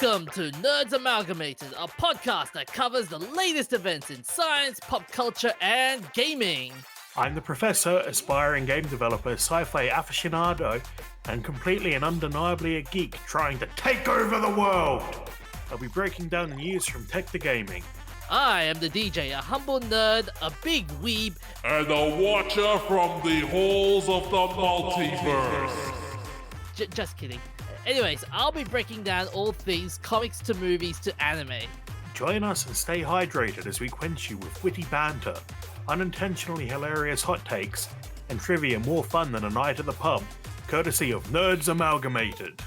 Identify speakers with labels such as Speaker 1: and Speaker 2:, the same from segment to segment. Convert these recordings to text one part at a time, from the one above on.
Speaker 1: Welcome to Nerds Amalgamated, a podcast that covers the latest events in science, pop culture, and gaming.
Speaker 2: I'm the professor, aspiring game developer, sci-fi aficionado, and completely and undeniably a geek trying to take over the world. I'll be breaking down the news from tech to gaming.
Speaker 1: I am the DJ, a humble nerd, a big weeb,
Speaker 3: and a watcher from the halls of the multiverse.
Speaker 1: Just kidding. Anyways, I'll be breaking down all things comics to movies to anime.
Speaker 2: Join us and stay hydrated as we quench you with witty banter, unintentionally hilarious hot takes, and trivia more fun than a night at the pub, courtesy of Nerds Amalgamated.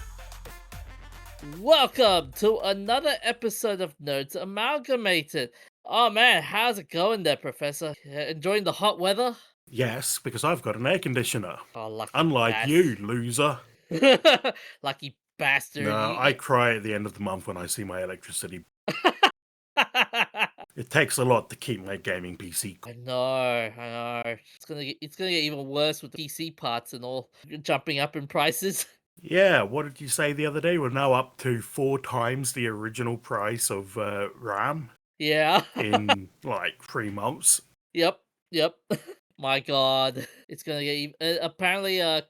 Speaker 1: Welcome to another episode of Nerds Amalgamated. Oh man, how's it going there, Professor? Enjoying the hot weather?
Speaker 2: Yes, because I've got an air conditioner.
Speaker 1: Oh, lucky
Speaker 2: Unlike you, loser.
Speaker 1: Lucky bastard.
Speaker 2: No, I cry at the end of the month when I see my electricity. It takes a lot to keep my gaming PC.
Speaker 1: I know. It's gonna get even worse with the PC parts and all jumping up in prices.
Speaker 2: Yeah, what did you say the other day? We're now up to 4 times the original price of RAM
Speaker 1: Yeah.
Speaker 2: in like 3 months.
Speaker 1: Yep. My God, it's gonna get even. Apparently,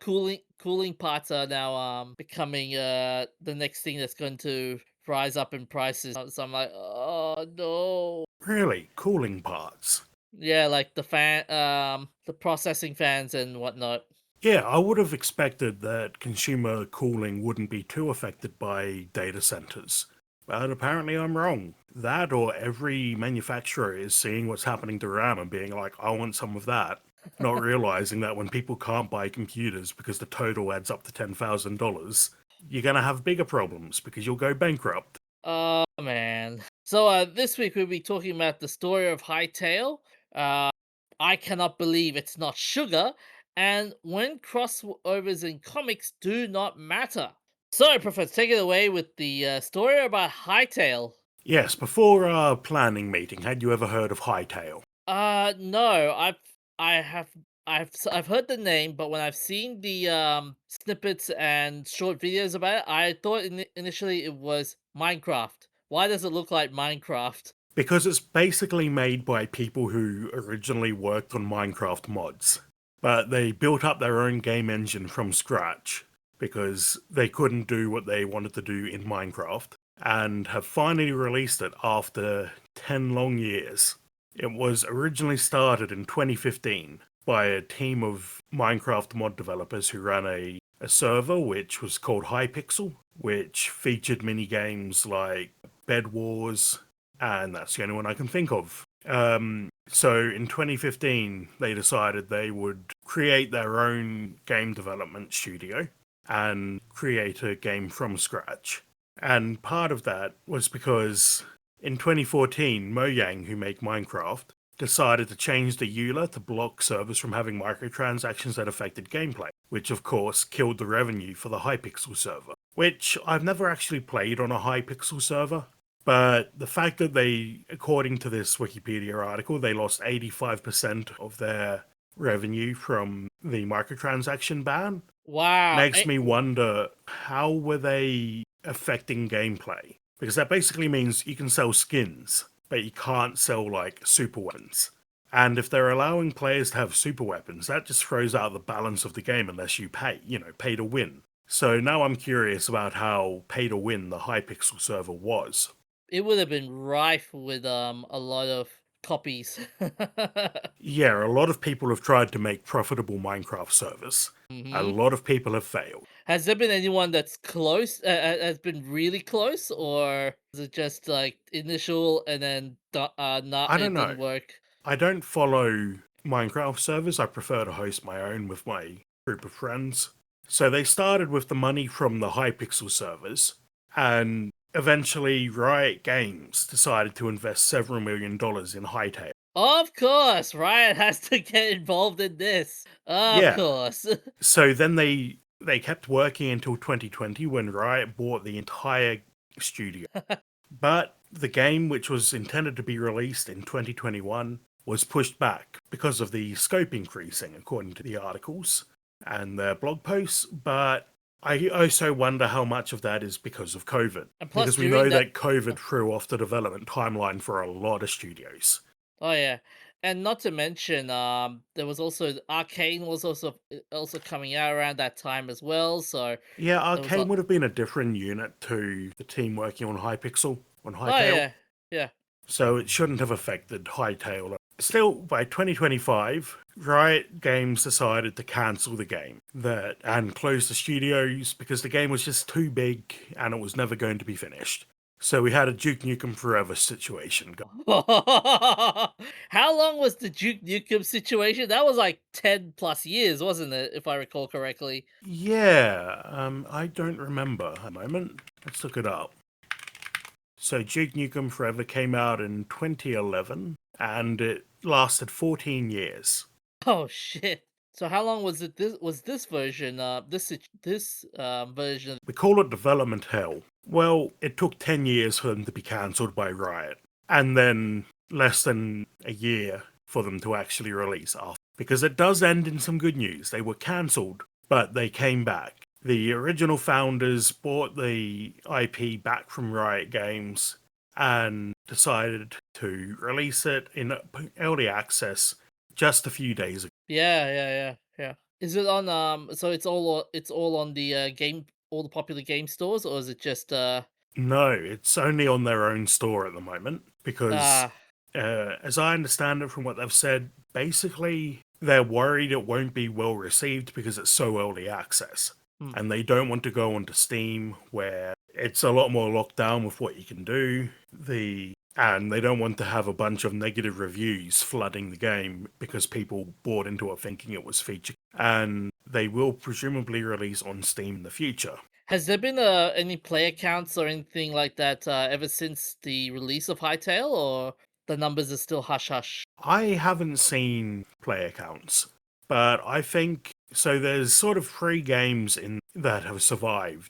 Speaker 1: cooling parts are now becoming the next thing that's going to rise up in prices. So I'm like, oh no.
Speaker 2: Really? Cooling parts?
Speaker 1: Yeah, like the processing fans and whatnot.
Speaker 2: Yeah, I would have expected that consumer cooling wouldn't be too affected by data centers. But apparently I'm wrong. That or every manufacturer is seeing what's happening to RAM and being like, I want some of that. Not realizing that when people can't buy computers because the total adds up to $10,000, you're going to have bigger problems because you'll go bankrupt.
Speaker 1: Oh man. So this week we'll be talking about the story of Hytale. I cannot believe it's not sugar, and when crossovers in comics do not matter. So, Professor, take it away with the story about Hytale.
Speaker 2: Yes, before our planning meeting, had you ever heard of Hytale?
Speaker 1: No, I have I've heard the name, but when I've seen the snippets and short videos about it, I thought initially it was Minecraft. Why does it look like Minecraft?
Speaker 2: Because it's basically made by people who originally worked on Minecraft mods. But they built up their own game engine from scratch because they couldn't do what they wanted to do in Minecraft and have finally released it after 10 long years. It was originally started in 2015 by a team of Minecraft mod developers who ran a server which was called Hypixel, which featured mini games like Bed Wars, and that's the only one I can think of. So in 2015, they decided they would create their own game development studio and create a game from scratch. And part of that was because in 2014, Mojang, who make Minecraft, decided to change the EULA to block servers from having microtransactions that affected gameplay, which of course killed the revenue for the Hypixel server, which I've never actually played on a Hypixel server. But the fact that they, according to this Wikipedia article, they lost 85% of their revenue from the microtransaction ban,
Speaker 1: Wow.
Speaker 2: makes me wonder, how were they affecting gameplay? Because that basically means you can sell skins, but you can't sell, like, super weapons. And if they're allowing players to have super weapons, that just throws out the balance of the game unless you pay to win. So now I'm curious about how pay to win the Hypixel server was.
Speaker 1: It would have been rife with a lot of copies.
Speaker 2: Yeah, a lot of people have tried to make profitable Minecraft servers. A lot of people have failed.
Speaker 1: Has there been anyone that's close, has been really close, or is it just like initial and then not?
Speaker 2: I don't know.
Speaker 1: Didn't work.
Speaker 2: I don't follow Minecraft servers. I prefer to host my own with my group of friends. So they started with the money from the Hypixel servers, and eventually Riot Games decided to invest several $1 million in Hytale.
Speaker 1: Of course, Riot has to get involved in this. Of course.
Speaker 2: So then they kept working until 2020 when Riot bought the entire studio. But the game, which was intended to be released in 2021, was pushed back because of the scope increasing, according to the articles and their blog posts. But I also wonder how much of that is because of COVID,
Speaker 1: And plus,
Speaker 2: because we
Speaker 1: during
Speaker 2: know
Speaker 1: that,
Speaker 2: that COVID threw off the development timeline for a lot of studios.
Speaker 1: oh yeah, and not to mention, there was also Arcane was also coming out around that time as well. So
Speaker 2: Yeah,
Speaker 1: there was a
Speaker 2: Arcane would have been a different unit to the team working on Hypixel, on
Speaker 1: oh
Speaker 2: Hytale,
Speaker 1: yeah, yeah.
Speaker 2: so it shouldn't have affected Hytale. Still, by 2025, Riot Games decided to cancel the game and close the studios because the game was just too big and it was never going to be finished. So we had a Duke Nukem Forever situation.
Speaker 1: How long was the Duke Nukem situation? That was like 10 plus years, wasn't it? If I recall correctly.
Speaker 2: Yeah, I don't remember a moment. Let's look it up. So Duke Nukem Forever came out in 2011 and it lasted 14 years.
Speaker 1: Oh shit. So how long was it this version version?
Speaker 2: We call it development hell. Well, it took 10 years for them to be cancelled by Riot, and then less than a year for them to actually release after. Because it does end in some good news. They were cancelled, but they came back. The original founders bought the IP back from Riot Games and decided to release it in early access just a few days ago.
Speaker 1: Yeah. Is it on so it's all on the all the popular game stores, or is it just
Speaker 2: No, it's only on their own store at the moment because,
Speaker 1: uh
Speaker 2: as I understand it from what they've said, basically they're worried it won't be well received because it's so early access.
Speaker 1: hmm.
Speaker 2: And they don't want to go onto Steam where it's a lot more locked down with what you can do. And they don't want to have a bunch of negative reviews flooding the game because people bought into it thinking it was featured. And they will presumably release on Steam in the future.
Speaker 1: Has there been any player counts or anything like that ever since the release of Hytale, or the numbers are still hush hush?
Speaker 2: I haven't seen player counts, but I think so. There's sort of three games in that have survived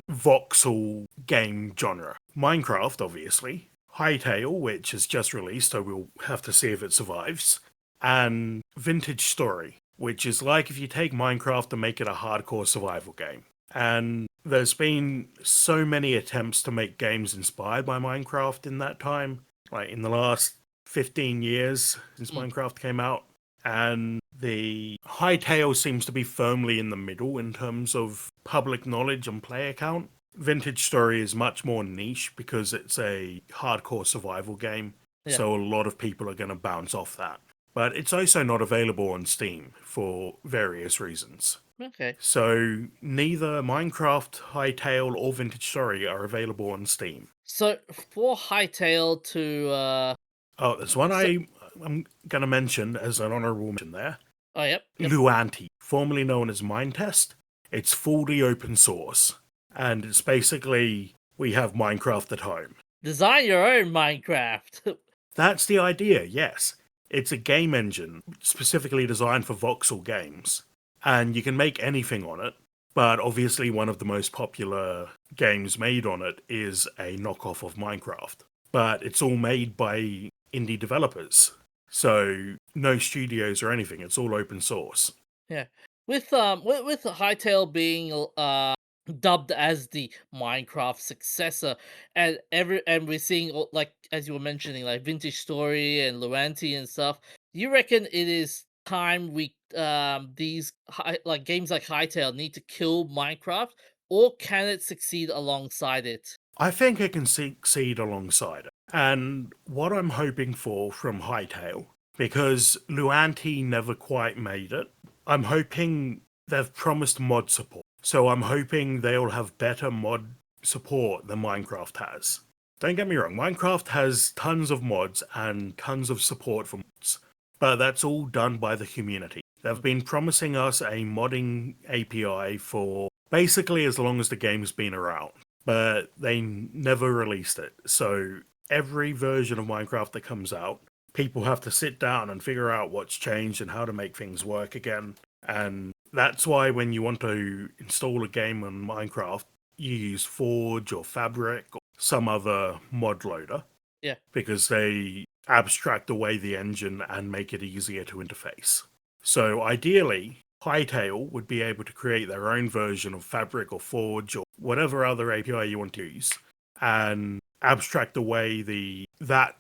Speaker 2: voxel game genre. Minecraft, obviously, Hytale, which has just released, so we'll have to see if it survives, and Vintage Story, which is like if you take Minecraft and make it a hardcore survival game. And there's been so many attempts to make games inspired by Minecraft in that time, like in the last 15 years since
Speaker 1: Mm.
Speaker 2: Minecraft came out. And the Hytale seems to be firmly in the middle in terms of public knowledge and player count. Vintage Story is much more niche because it's a hardcore survival game,
Speaker 1: Yeah.
Speaker 2: so a lot of people are going to bounce off that. But it's also not available on Steam for various reasons.
Speaker 1: Okay.
Speaker 2: So neither Minecraft, Hytale, or Vintage Story are available on Steam.
Speaker 1: So for Hytale to
Speaker 2: Oh, there's one
Speaker 1: so
Speaker 2: I'm going to mention as an honorable mention there.
Speaker 1: oh yep.
Speaker 2: Luanti, formerly known as Mindtest. It's fully open source, and it's basically we have Minecraft at home.
Speaker 1: Design your own Minecraft.
Speaker 2: That's the idea, yes. It's a game engine specifically designed for voxel games, and you can make anything on it, but obviously one of the most popular games made on it is a knockoff of Minecraft. But it's all made by indie developers, so no studios or anything, it's all open source.
Speaker 1: Yeah. With Hytale being dubbed as the Minecraft successor, and we're seeing like as you were mentioning, like Vintage Story and Luanti and stuff. Do you reckon it is time we these like games like Hytale need to kill Minecraft, or can it succeed alongside it?
Speaker 2: I think it can succeed alongside it. And what I'm hoping for from Hytale, because Luanti never quite made it, I'm hoping they've promised mod support. So I'm hoping they'll have better mod support than Minecraft has. Don't get me wrong, Minecraft has tons of mods and tons of support for mods, but that's all done by the community. They've been promising us a modding API for basically as long as the game's been around, but they never released it. So every version of Minecraft that comes out, people have to sit down and figure out what's changed and how to make things work again. And that's why when you want to install a game on Minecraft, you use Forge or Fabric or some other mod loader,
Speaker 1: Yeah.
Speaker 2: because they abstract away the engine and make it easier to interface. So ideally, Hytale would be able to create their own version of Fabric or Forge or whatever other API you want to use, and abstract away that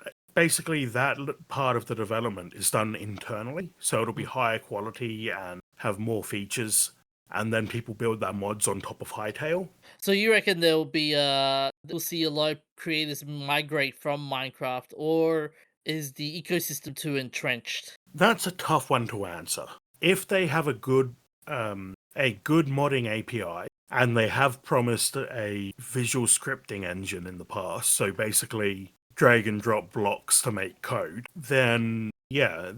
Speaker 2: part of the development is done internally, so it'll be higher quality and have more features, and then people build their mods on top of Hytale.
Speaker 1: So you reckon there'll be we'll see a lot of creators migrate from Minecraft, or is the ecosystem too entrenched?
Speaker 2: That's a tough one to answer. If they have a good modding API, and they have promised a visual scripting engine in the past, so basically drag and drop blocks to make code, then yeah,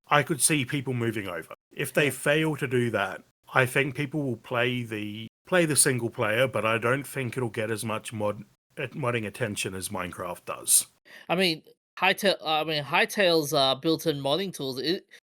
Speaker 2: I could see people moving over. If they
Speaker 1: Yeah.
Speaker 2: fail to do that, I think people will play the single player, but I don't think it'll get as much modding attention as Minecraft does.
Speaker 1: I mean, Hytale's built-in modding tools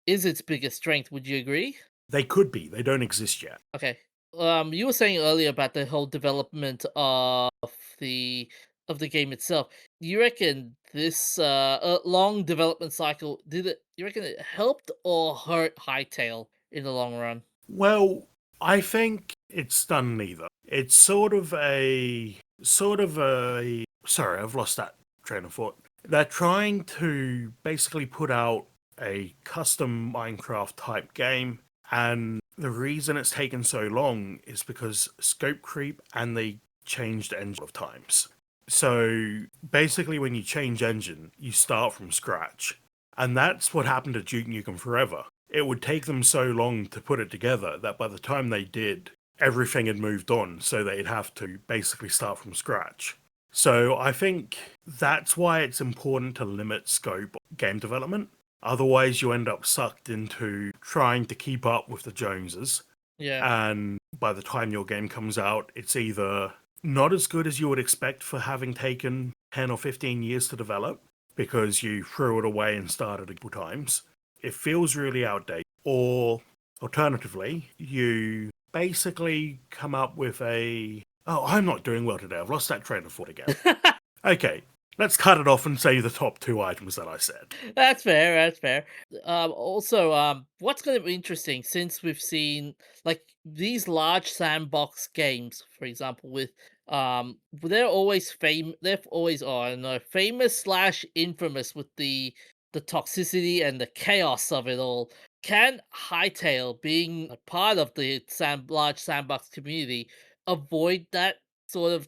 Speaker 1: is its biggest strength. Would you agree?
Speaker 2: They could be. They don't exist yet.
Speaker 1: Okay. You were saying earlier about the whole development the of the game itself. You reckon this long development cycle did it? You reckon it helped or hurt Hytale in the long run?
Speaker 2: Well, I think it's done neither. It's sort of a sorry, I've lost that train of thought. They're trying to basically put out a custom Minecraft type game, and the reason it's taken so long is because scope creep and they changed engine of times. So basically when you change engine, you start from scratch. And that's what happened to Duke Nukem Forever. It would take them so long to put it together that by the time they did, everything had moved on, so they'd have to basically start from scratch. So I think that's why it's important to limit scope game development. Otherwise, you end up sucked into trying to keep up with the Joneses.
Speaker 1: Yeah.
Speaker 2: And by the time your game comes out, it's either not as good as you would expect for having taken 10 or 15 years to develop, because you threw it away and started a couple times. It feels really outdated. Or alternatively, you basically come up with a... Oh, I'm not doing well today. I've lost that train of thought again. Okay, let's cut it off and say the top two items that I said.
Speaker 1: That's fair. That's fair. Also, what's going to be interesting since we've seen like these large sandbox games, for example, with they're always they're always I don't know, famous slash infamous with the toxicity and the chaos of it all. Can Hytale, being a part of the large sandbox community, avoid that sort of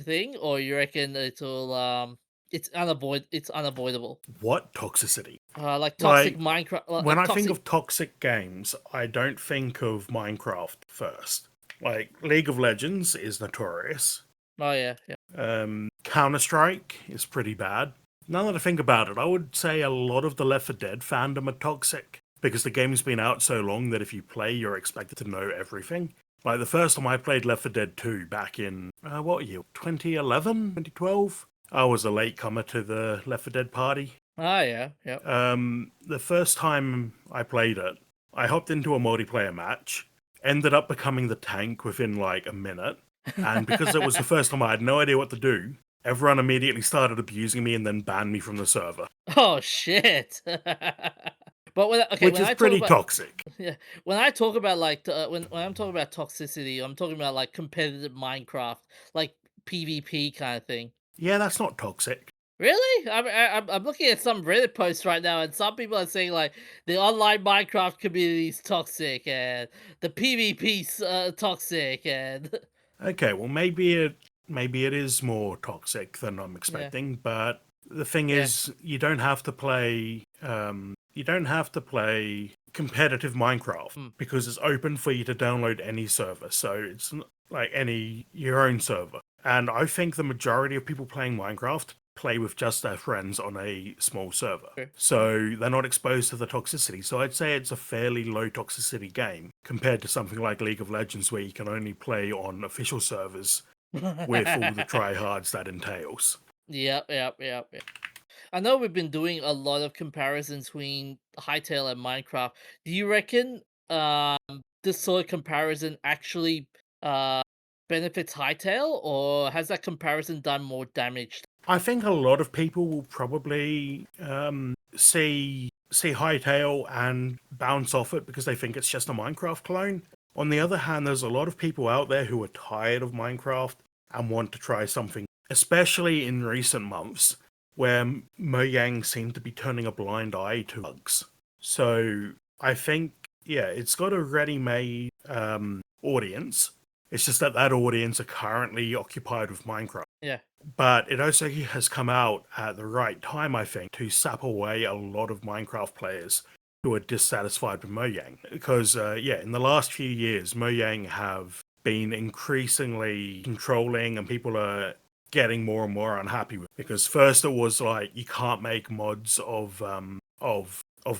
Speaker 1: thing, or you reckon it'll it's unavoidable?
Speaker 2: What toxicity?
Speaker 1: Like toxic
Speaker 2: Like,
Speaker 1: Minecraft,
Speaker 2: when I think
Speaker 1: toxic.
Speaker 2: of toxic games, I don't think of Minecraft first. Like, League of Legends is notorious.
Speaker 1: Oh yeah, yeah.
Speaker 2: Counter-Strike is pretty bad. Now that I think about it, I would say a lot of the Left 4 Dead fandom are toxic, because the game's been out so long that if you play, you're expected to know everything. Like, the first time I played Left 4 Dead 2 back in, what year? 2011? 2012? I was a latecomer to the Left 4 Dead party.
Speaker 1: Ah yeah, yeah.
Speaker 2: The first time I played it, I hopped into a multiplayer match, ended up becoming the tank within like a minute, and because it was the first time I had no idea what to do, everyone immediately started abusing me and then banned me from the server,
Speaker 1: Oh shit. But
Speaker 2: which
Speaker 1: when
Speaker 2: is
Speaker 1: I talk
Speaker 2: pretty
Speaker 1: about
Speaker 2: toxic.
Speaker 1: yeah, when I talk about like when I'm talking about toxicity, I'm talking about like competitive Minecraft, like PvP kind of thing.
Speaker 2: Yeah, that's not toxic.
Speaker 1: Really? I'm looking at some Reddit posts right now, and some people are saying like the online Minecraft community is toxic, and the PvP's toxic, and
Speaker 2: Okay, well maybe it is more toxic than I'm
Speaker 1: yeah,
Speaker 2: expecting, but the thing
Speaker 1: yeah,
Speaker 2: is you don't have to play competitive Minecraft
Speaker 1: mm,
Speaker 2: because it's open for you to download any server, so it's like any your own server. And I think the majority of people playing Minecraft play with just their friends on a small server. So they're not exposed to the toxicity. So I'd say it's a fairly low toxicity game compared to something like League of Legends where you can only play on official servers with all the
Speaker 1: true.
Speaker 2: tryhards that entails.
Speaker 1: Yep, yep, yep, yep. I know we've been doing a lot of comparisons between Hytale and Minecraft. Do you reckon this sort of comparison actually uh benefits Hytale, or has that comparison done more damage?
Speaker 2: I think a lot of people will probably see see Hytale and bounce off it because they think it's just a Minecraft clone. On the other hand, there's a lot of people out there who are tired of Minecraft and want to try something, especially in recent months where Mojang seemed to be turning a blind eye to bugs. So I think, yeah, it's got a ready-made audience. It's just that that audience are currently occupied with Minecraft.
Speaker 1: Yeah.
Speaker 2: But it also has come out at the right time, I think, to sap away a lot of Minecraft players who are dissatisfied with Mojang. Because, in the last few years, Mojang have been increasingly controlling and people are getting more and more unhappy with. Because first it was like, you can't make mods of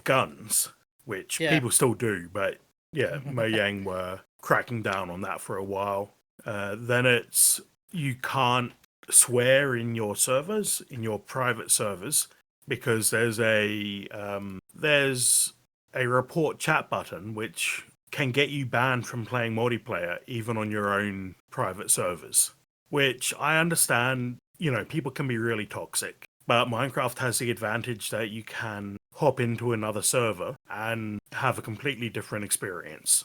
Speaker 2: guns, which
Speaker 1: Yeah.
Speaker 2: people still do, but yeah, Mojang were cracking down on that for a while. Then it's, you can't swear in your servers, in your private servers, because there's a report chat button which can get you banned from playing multiplayer even on your own private servers. Which I understand, people can be really toxic, but Minecraft has the advantage that you can hop into another server and have a completely different experience.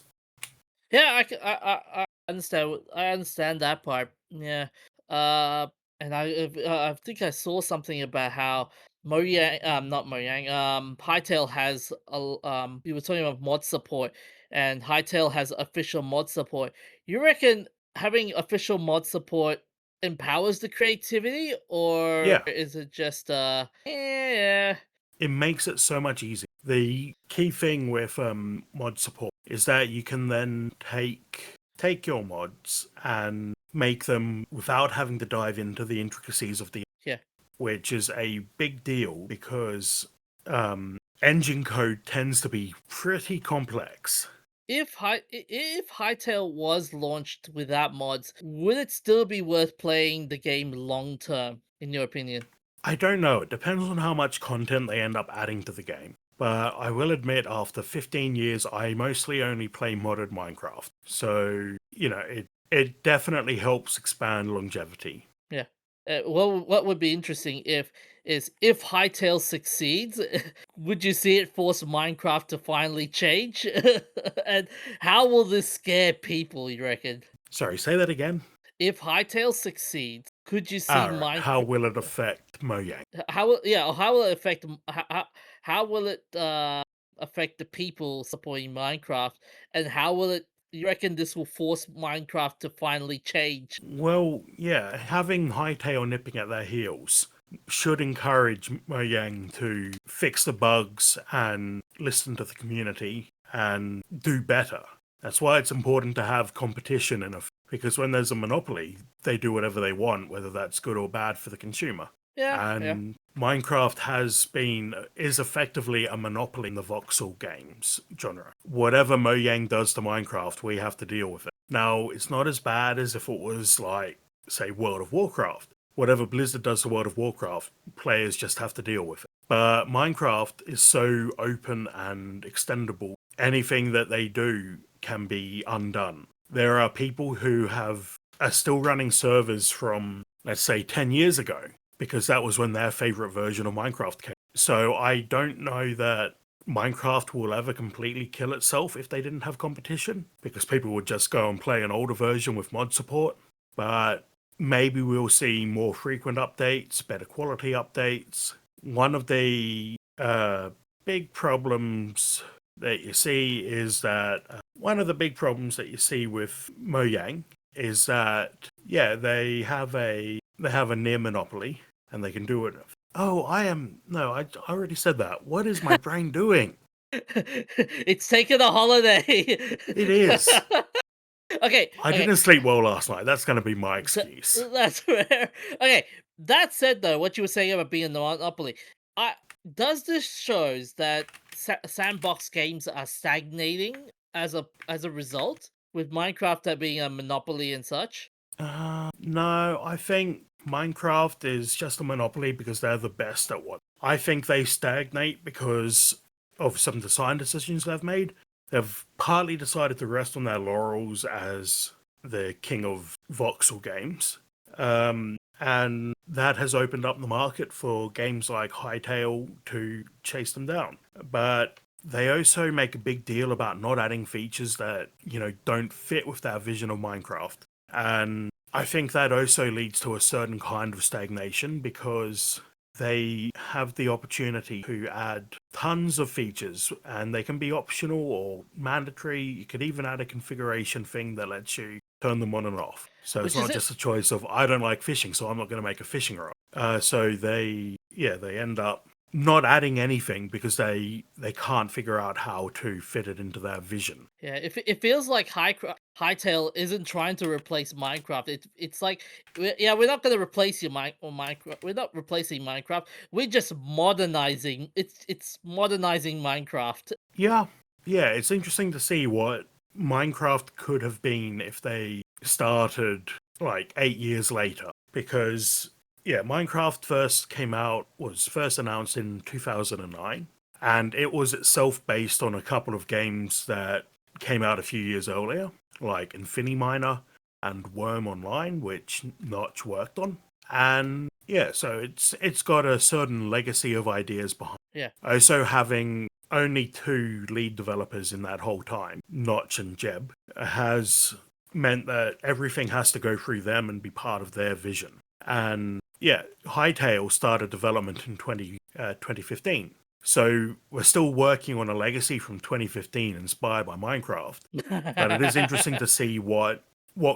Speaker 1: Yeah, I understand. I understand that part. Yeah. Uh, and I think I saw something about how Mojang, not Mojang, Hytale has you were talking about mod support, and Hytale has official mod support. You reckon having official mod support empowers the creativity, or
Speaker 2: Yeah,
Speaker 1: is it just yeah,
Speaker 2: it makes it so much easier. The key thing with mod support is that you can then take your mods and make them without having to dive into the intricacies of the,
Speaker 1: yeah?
Speaker 2: which is a big deal because engine code tends to be pretty complex.
Speaker 1: If Hytale was launched without mods, would it still be worth playing the game long term, in your opinion?
Speaker 2: I don't know. It depends on how much content they end up adding to the game. But I will admit, after 15 years, I mostly only play modded Minecraft. So, it definitely helps expand longevity.
Speaker 1: Yeah. What would be interesting if Hytale succeeds, would you see it force Minecraft to finally change? And how will this scare people, you reckon?
Speaker 2: Sorry, say that again.
Speaker 1: If Hytale succeeds, could you see
Speaker 2: Alright, how
Speaker 1: Minecraft?
Speaker 2: will it affect Mojang?
Speaker 1: How will it affect how will it affect the people supporting Minecraft, and how will it, you reckon this will force Minecraft to finally change?
Speaker 2: Well, yeah, having Hytale nipping at their heels should encourage Mojang to fix the bugs and listen to the community and do better. That's why it's important to have competition because when there's a monopoly, they do whatever they want, whether that's good or bad for the consumer.
Speaker 1: Yeah, yeah.
Speaker 2: And Minecraft is effectively a monopoly in the voxel games genre. Whatever Mojang does to Minecraft, we have to deal with it. Now, it's not as bad as if it was like, say, World of Warcraft. Whatever Blizzard does to World of Warcraft, players just have to deal with it. But Minecraft is so open and extendable. Anything that they do can be undone. There are people who are still running servers from, let's say, 10 years ago, because that was when their favorite version of Minecraft came. So I don't know that Minecraft will ever completely kill itself if they didn't have competition, because people would just go and play an older version with mod support. But maybe we'll see more frequent updates, better quality updates. One of the big problems that you see is that with Mojang is that, yeah, they have a near monopoly and they can do it. Oh, I already said that. What is my brain doing?
Speaker 1: It's taking a holiday.
Speaker 2: It is.
Speaker 1: Okay,
Speaker 2: I
Speaker 1: okay.
Speaker 2: didn't sleep well last night. That's going to be my excuse.
Speaker 1: That's fair. Okay, that said, though, what you were saying about being a monopoly, I does this shows that sandbox games are stagnating as a result, with Minecraft that being a monopoly and such?
Speaker 2: No, I think Minecraft is just a monopoly because they're the best at what. I think they stagnate because of some design decisions they've made. They've partly decided to rest on their laurels as the king of voxel games. And that has opened up the market for games like Hytale to chase them down. But they also make a big deal about not adding features that, don't fit with their vision of Minecraft. And I think that also leads to a certain kind of stagnation because they have the opportunity to add tons of features and they can be optional or mandatory. You could even add a configuration thing that lets you turn them on and off. So it's
Speaker 1: Which is
Speaker 2: not
Speaker 1: it.
Speaker 2: just a choice of I don't like fishing, so I'm not going to make a fishing rod. So they end up not adding anything because they can't figure out how to fit it into their vision.
Speaker 1: Yeah, it feels like Hytale isn't trying to replace Minecraft. It's like, we're not gonna replace your Minecraft. We're not replacing Minecraft. We're just modernizing. It's modernizing Minecraft.
Speaker 2: Yeah, yeah, it's interesting to see what Minecraft could have been if they started like 8 years later. Because, yeah, Minecraft was first announced in 2009, and it was itself based on a couple of games that came out a few years earlier, like Infiniminer and Worm Online, which Notch worked on. And yeah, so it's got a certain legacy of ideas behind.
Speaker 1: Yeah.
Speaker 2: Also, having only two lead developers in that whole time, Notch and Jeb, has meant that everything has to go through them and be part of their vision. And yeah, Hytale started development in 2015. So we're still working on a legacy from 2015 inspired by Minecraft. But it is interesting to see what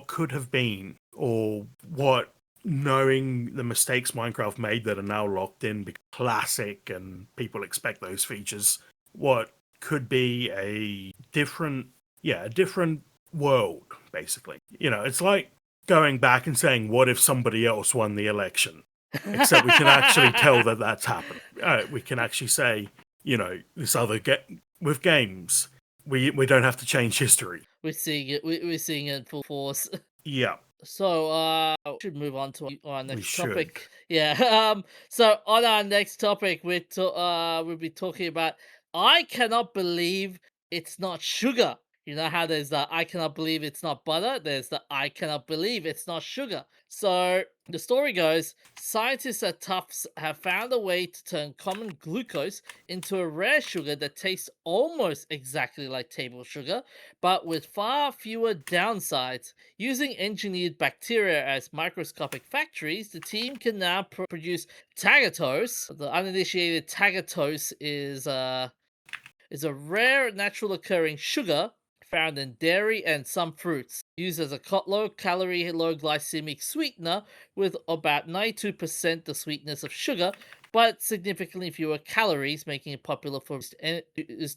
Speaker 2: could have been, or what, knowing the mistakes Minecraft made that are now locked in because classic and people expect those features, what could be a different world, basically. It's like going back and saying, what if somebody else won the election? Except we can actually tell that that's happened. We can actually say, this other with games, we don't have to change history.
Speaker 1: We're seeing it. We're seeing it in full force.
Speaker 2: Yeah,
Speaker 1: So, we should move on to our
Speaker 2: we
Speaker 1: next
Speaker 2: should.
Speaker 1: topic. Yeah. So on our next topic, we'll be talking about I cannot believe it's not sugar. You know how there's the I cannot believe it's not butter. There's the I cannot believe it's not sugar. So the story goes, scientists at Tufts have found a way to turn common glucose into a rare sugar that tastes almost exactly like table sugar, but with far fewer downsides. Using engineered bacteria as microscopic factories, the team can now produce tagatose. The uninitiated tagatose is a rare natural occurring sugar found in dairy and some fruits, used as a low calorie, low glycemic sweetener with about 92% the sweetness of sugar, but significantly fewer calories, making it popular for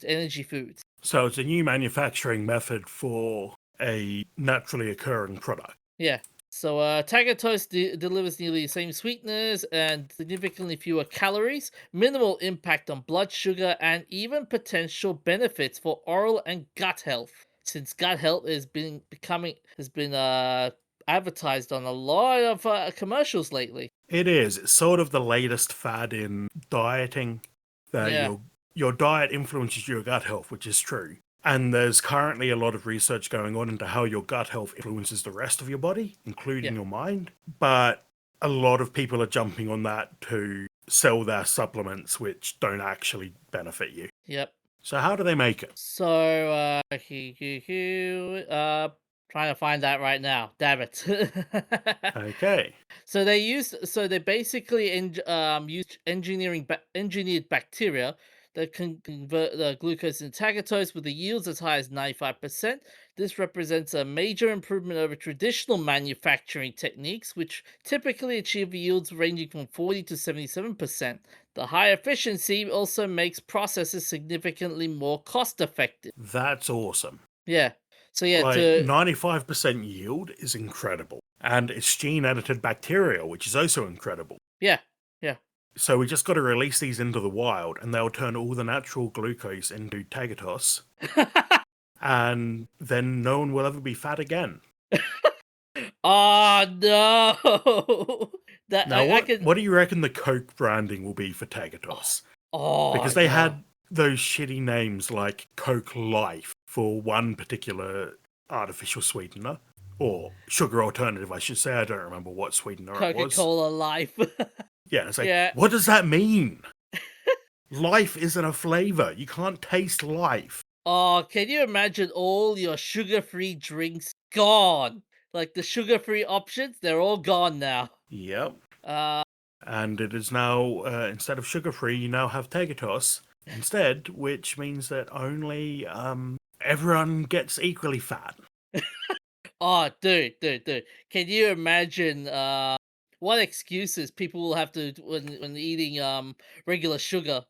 Speaker 1: energy foods.
Speaker 2: So it's a new manufacturing method for a naturally occurring product.
Speaker 1: Yeah. So Tagatose delivers nearly the same sweetness and significantly fewer calories, minimal impact on blood sugar, and even potential benefits for oral and gut health. Since gut health has been advertised on a lot of commercials lately.
Speaker 2: It is. It's sort of the latest fad in dieting, that
Speaker 1: Yeah.
Speaker 2: your diet influences your gut health, which is true. And there's currently a lot of research going on into how your gut health influences the rest of your body,
Speaker 1: Yeah.
Speaker 2: including your mind. But a lot of people are jumping on that to sell their supplements, which don't actually benefit you.
Speaker 1: Yep.
Speaker 2: So how do they make it?
Speaker 1: So, trying to find that right now. Damn it.
Speaker 2: Okay.
Speaker 1: So they basically used engineered bacteria that can convert the glucose into tagatose with the yields as high as 95%. This represents a major improvement over traditional manufacturing techniques, which typically achieve yields ranging from 40 to 77%. The high efficiency also makes processes significantly more cost effective.
Speaker 2: That's awesome.
Speaker 1: Yeah. So yeah,
Speaker 2: Like,
Speaker 1: to
Speaker 2: 95% yield is incredible. And it's gene edited bacteria, which is also incredible.
Speaker 1: yeah, yeah.
Speaker 2: So we just got to release these into the wild, and they'll turn all the natural glucose into tagatose, and then no one will ever be fat again.
Speaker 1: Oh no! That
Speaker 2: Now,
Speaker 1: I can.
Speaker 2: what do you reckon the Coke branding will be for tagatose?
Speaker 1: Oh
Speaker 2: Because they
Speaker 1: no!
Speaker 2: had those shitty names like Coke Life for one particular artificial sweetener. or sugar alternative, I should say. I don't remember what sweetener it was.
Speaker 1: Coca-Cola Life.
Speaker 2: Yeah, it's like,
Speaker 1: Yeah.
Speaker 2: what does that mean? Life isn't a flavor. You can't taste life.
Speaker 1: Oh, can you imagine all your sugar-free drinks gone? Like the sugar-free options, they're all gone now.
Speaker 2: Yep.
Speaker 1: Uh,
Speaker 2: And it is now, instead of sugar free, you now have Tegatos instead, which means that only everyone gets equally fat.
Speaker 1: oh, dude. Can you imagine what excuses people will have to when eating regular sugar?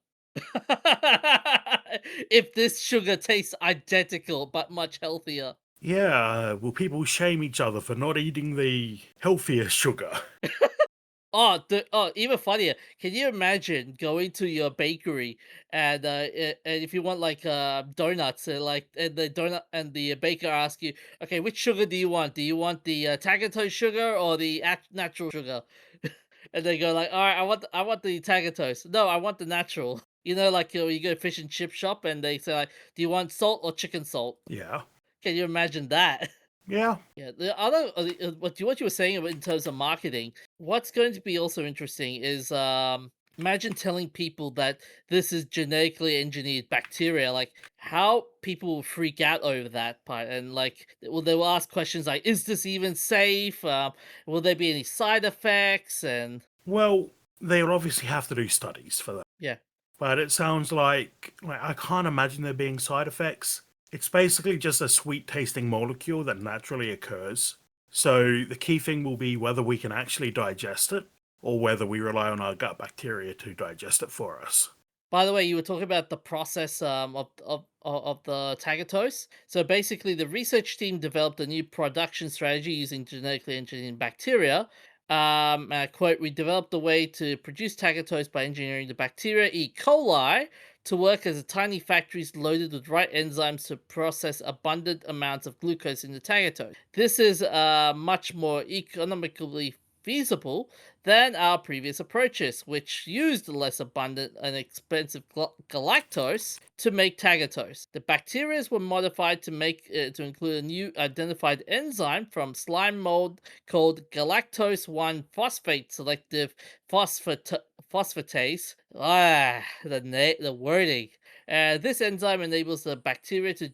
Speaker 1: If this sugar tastes identical but much healthier.
Speaker 2: Yeah, will people shame each other for not eating the healthier sugar?
Speaker 1: Oh, even funnier. Can you imagine going to your bakery and if you want like donuts, like and the donut and the baker asks you, okay, which sugar do you want? Do you want the Tagatose sugar or the natural sugar? And they go like, all right, I want the Tagatose. No, I want the natural. You know, like you go to fish and chip shop and they say like, do you want salt or chicken salt?
Speaker 2: Yeah.
Speaker 1: Can you imagine that?
Speaker 2: Yeah.
Speaker 1: Yeah, the other what you were saying about in terms of marketing, what's going to be also interesting is imagine telling people that this is genetically engineered bacteria, like how people will freak out over that part, and like they will ask questions like, is this even safe? Will there be any side effects? And
Speaker 2: Well, they'll obviously have to do studies for that.
Speaker 1: yeah,
Speaker 2: But it sounds like I can't imagine there being side effects. It's basically just a sweet tasting molecule that naturally occurs. So the key thing will be whether we can actually digest it or whether we rely on our gut bacteria to digest it for us.
Speaker 1: by the way, you were talking about the process of the tagatose. So basically, the research team developed a new production strategy using genetically engineered bacteria. And I quote: "We developed a way to produce tagatose by engineering the bacteria E. coli to work as a tiny factories loaded with right enzymes to process abundant amounts of glucose in the tagatose. This is much more economically feasible than our previous approaches, which used less abundant and expensive galactose to make tagatose. The bacteria were modified to include a new identified enzyme from slime mold called galactose 1 phosphate selective phosphatase. The wording. This enzyme enables the bacteria to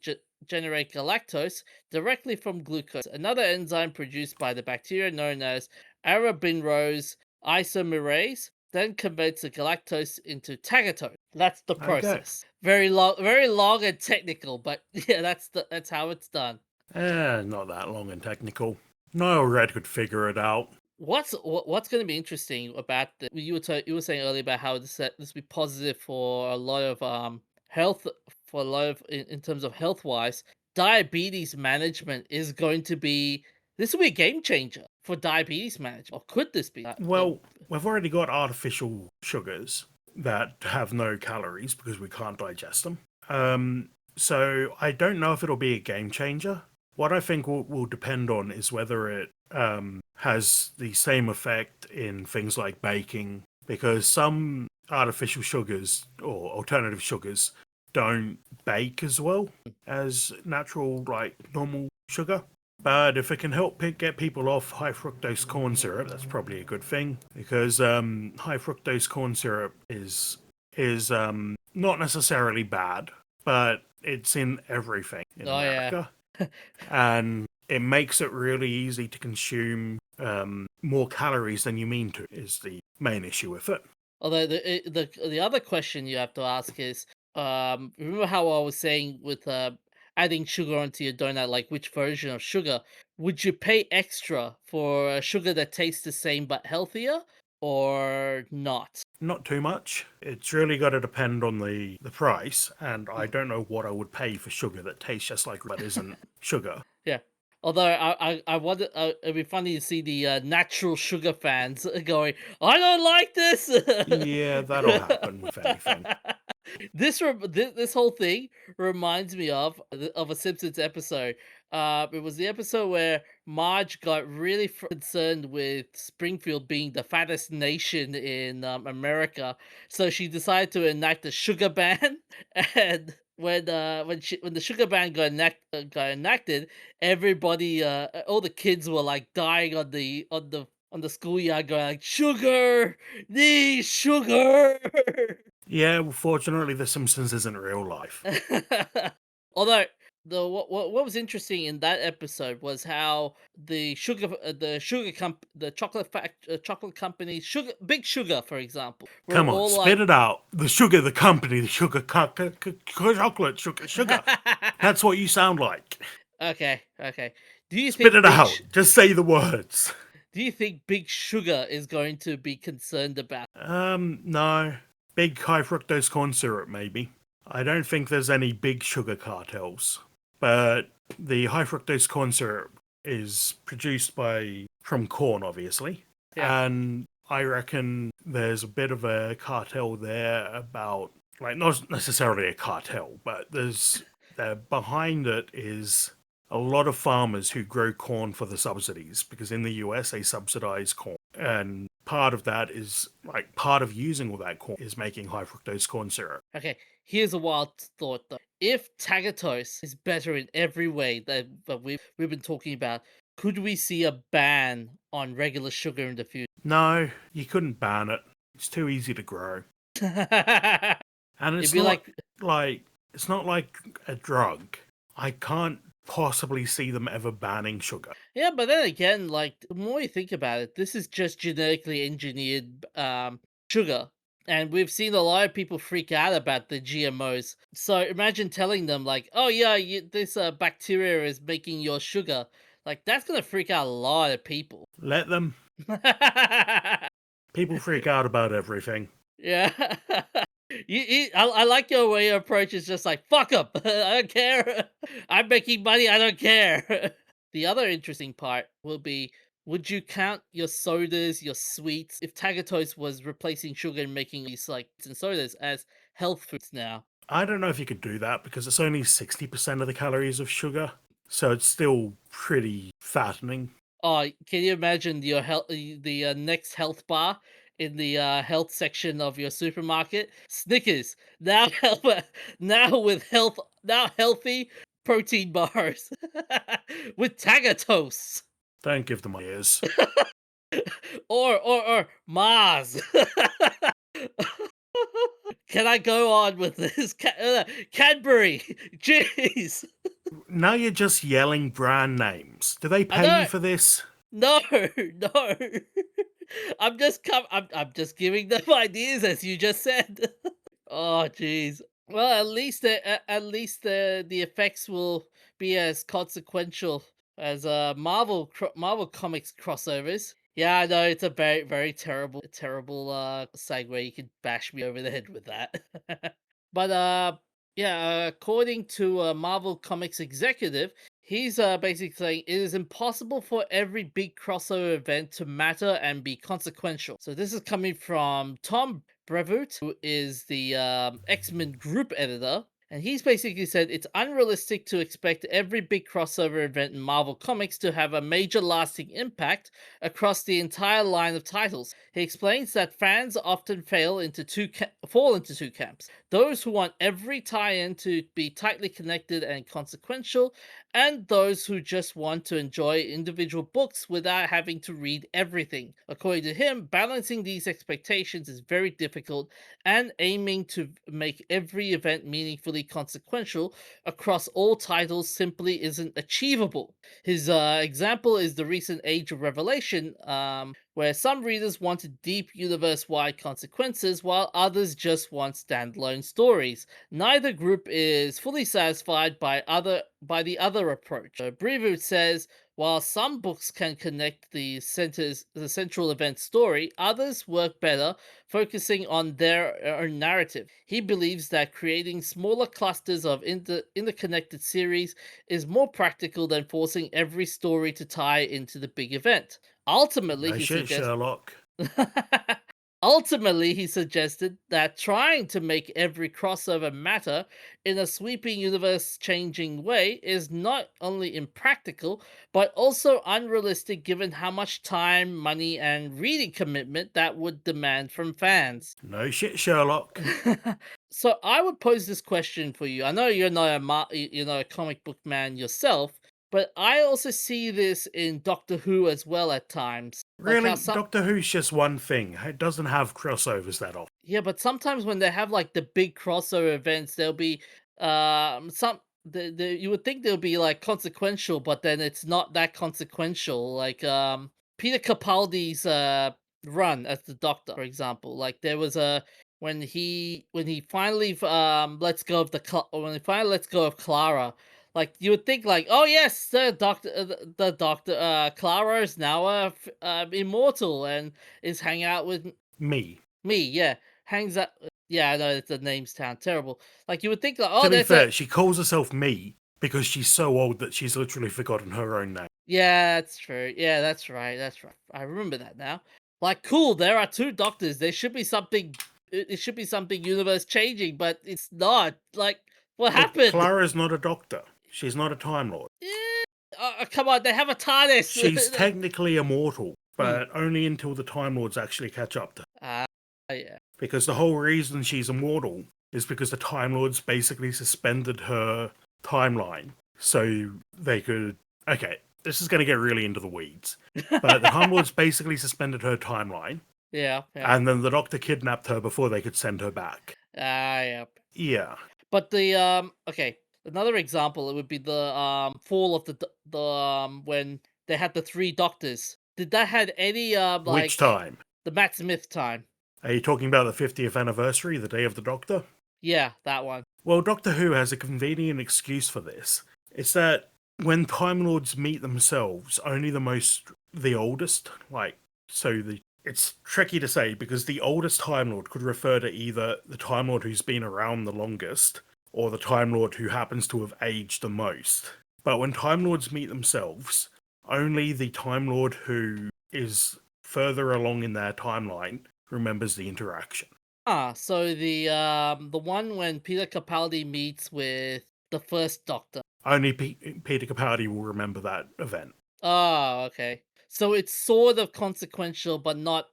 Speaker 1: generate galactose directly from glucose, another enzyme produced by the bacteria known as arabinose isomerase, then converts the galactose into tagatose. That's the
Speaker 2: Okay.
Speaker 1: process. Very long and technical, but yeah, that's how it's done.
Speaker 2: Not that long and technical. No red could figure it out.
Speaker 1: What's going to be interesting about the you were saying earlier about how this be positive for a lot of health for a lot of in terms of health wise, diabetes management is going to be this will be a game changer for diabetes management. Or could this be?
Speaker 2: Well, we've already got artificial sugars that have no calories because we can't digest them. So I don't know if it'll be a game changer. What I think will depend on is whether it has the same effect in things like baking, because some artificial sugars or alternative sugars don't bake as well as natural, like normal sugar. But if it can help get people off high fructose corn syrup, that's probably a good thing, because high fructose corn syrup is not necessarily bad, but it's in everything in
Speaker 1: Oh yeah.
Speaker 2: America, and it makes it really easy to consume more calories than you mean to. Is the main issue with it.
Speaker 1: Although the other question you have to ask is, remember how I was saying with adding sugar onto your donut, like which version of sugar would you pay extra for a sugar that tastes the same but healthier, or not?
Speaker 2: Not too much. It's really got to depend on the price, and I don't know what I would pay for sugar that tastes just like that isn't sugar.
Speaker 1: Yeah. Although I wonder, it'd be funny to see the natural sugar fans going, I don't like this.
Speaker 2: Yeah, that'll happen with anything.
Speaker 1: This whole thing reminds me of a Simpsons episode. It was the episode where Marge got really concerned with Springfield being the fattest nation in America, so she decided to enact a sugar ban, and when the sugar ban got enacted, everybody, all the kids were like dying on the schoolyard, going like, "Sugar, need sugar."
Speaker 2: Yeah, well, fortunately, The Simpsons isn't real life.
Speaker 1: Although what was interesting in that episode was how the chocolate company, Big Sugar, for example, were
Speaker 2: Come on,
Speaker 1: all
Speaker 2: spit
Speaker 1: like.
Speaker 2: it out. The sugar, the company, the sugar, chocolate, sugar, sugar. That's what you sound like.
Speaker 1: Okay, okay.
Speaker 2: Spit it out. Just say the words.
Speaker 1: Do you think Big Sugar is going to be concerned about?
Speaker 2: No. Big high fructose corn syrup, maybe. I don't think there's any big sugar cartels. But the high fructose corn syrup is produced from corn, obviously.
Speaker 1: Yeah.
Speaker 2: And I reckon there's a bit of a cartel there about, like, not necessarily a cartel, but behind it is a lot of farmers who grow corn for the subsidies, because in the US they subsidize corn. And part of that is, like, part of using all that corn is making high fructose corn syrup.
Speaker 1: Okay, here's a wild thought though. If Tagatose is better in every way that we've been talking about, could we see a ban on regular sugar in the future?
Speaker 2: No, you couldn't ban it. It's too easy to grow. And
Speaker 1: It'd be like,
Speaker 2: it's not like a drug. I can't possibly see them ever banning sugar.
Speaker 1: yeah, but then again, like the more you think about it, this is just genetically engineered sugar. And we've seen a lot of people freak out about the GMOs. So imagine telling them like, "Oh yeah, this bacteria is making your sugar." Like that's gonna freak out a lot of people.
Speaker 2: Let them. People freak out about everything.
Speaker 1: Yeah. I like your way your approach is just like, fuck up. I don't care. I'm making money. I don't care. The other interesting part will be, would you count your sodas, your sweets, if Tagatose was replacing sugar and making these like and sodas as health foods now?
Speaker 2: I don't know if you could do that because it's only 60% of the calories of sugar. So it's still pretty fattening.
Speaker 1: Oh, can you imagine your next health bar in the health section of your supermarket? Snickers now, now with healthy protein bars with Tagatose
Speaker 2: Don't give them ideas.
Speaker 1: or Mars. Can I go on with this? Cadbury, jeez.
Speaker 2: Now you're just yelling brand names. Do they
Speaker 1: I
Speaker 2: pay
Speaker 1: know.
Speaker 2: you for this?
Speaker 1: No, no. I'm just giving them ideas as you just said. Oh jeez. Well, at least the effects will be as consequential as Marvel Comics crossovers. Yeah, I know it's a very terrible segue. You could bash me over the head with that. But yeah, according to a Marvel Comics executive, he's basically saying it is impossible for every big crossover event to matter and be consequential. So this is coming from Tom Brevoort, who is the X-Men group editor. And he's basically said it's unrealistic to expect every big crossover event in Marvel Comics to have a major lasting impact across the entire line of titles. He explains that fans often fall into two camps: those who want every tie-in to be tightly connected and consequential, and those who just want to enjoy individual books without having to read everything. According to him, balancing these expectations is very difficult, and aiming to make every event meaningfully consequential across all titles simply isn't achievable. His example is the recent Age of Revelation, where some readers wanted deep universe-wide consequences while others just want standalone stories. Neither group is fully satisfied by the other approach. Brevoort says, while some books can connect the central event story, others work better focusing on their own narrative. He believes that creating smaller clusters of interconnected series is more practical than forcing every story to tie into the big event. Ultimately,
Speaker 2: No
Speaker 1: he
Speaker 2: shit,
Speaker 1: suggests
Speaker 2: Sherlock.
Speaker 1: Ultimately, he suggested that trying to make every crossover matter in a sweeping universe changing way is not only impractical, but also unrealistic given how much time, money, and reading commitment that would demand from fans.
Speaker 2: No shit, Sherlock.
Speaker 1: So I would pose this question for you. I know you're not you're not a comic book man yourself, but I also see this in Doctor Who as well at times. Like how
Speaker 2: Really,
Speaker 1: some
Speaker 2: Doctor Who's just one thing. It doesn't have crossovers that often.
Speaker 1: Yeah, but sometimes when they have like the big crossover events, there'll be some you would think they'll be like consequential, but then it's not that consequential. Like Peter Capaldi's run as the Doctor, for example. Like there was a when he finally lets go of when he finally lets go of Clara. Like you would think, like, oh yes, the Doctor, Clara is now immortal and is hanging out with
Speaker 2: Me.
Speaker 1: me, yeah, hangs out. Yeah, I know the names sound terrible. Like you would think, like,
Speaker 2: To
Speaker 1: oh,
Speaker 2: be
Speaker 1: there's a.
Speaker 2: fair, she calls herself Me because she's so old that she's literally forgotten her own name.
Speaker 1: Yeah, that's true. Yeah, that's right. That's right. I remember that now. Like, cool. There are two doctors. There should be something. It should be something universe changing, but it's not. Like, what
Speaker 2: Look,
Speaker 1: happened?
Speaker 2: Clara's not a doctor. She's not a Time Lord.
Speaker 1: Eh, come on, they have a TARDIS.
Speaker 2: She's technically immortal,
Speaker 1: Hmm.
Speaker 2: but only until the Time Lords actually catch up to her.
Speaker 1: Yeah.
Speaker 2: Because the whole reason she's immortal is because the Time Lords basically suspended her timeline so they could. Okay, this is going to get really into the weeds. But the Time Lords basically suspended her timeline,
Speaker 1: Yeah. Yeah.
Speaker 2: and then the Doctor kidnapped her before they could send her back.
Speaker 1: Yeah.
Speaker 2: Yeah.
Speaker 1: But the okay, another example it would be the fall of the when they had the three doctors. Did that had any
Speaker 2: Which
Speaker 1: like
Speaker 2: time?
Speaker 1: the Matt Smith time?
Speaker 2: Are you talking about the 50th anniversary, the Day of the Doctor?
Speaker 1: Yeah, that one.
Speaker 2: Well, Doctor Who has a convenient excuse for this. It's that when Time Lords meet themselves, only the oldest, it's tricky to say because the oldest Time Lord could refer to either the Time Lord who's been around the longest or the Time Lord who happens to have aged the most. But when Time Lords meet themselves, only the Time Lord who is further along in their timeline remembers the interaction.
Speaker 1: So the one when Peter Capaldi meets with the first Doctor.
Speaker 2: Only Peter Capaldi will remember that event.
Speaker 1: Oh, okay. So it's sort of consequential, but not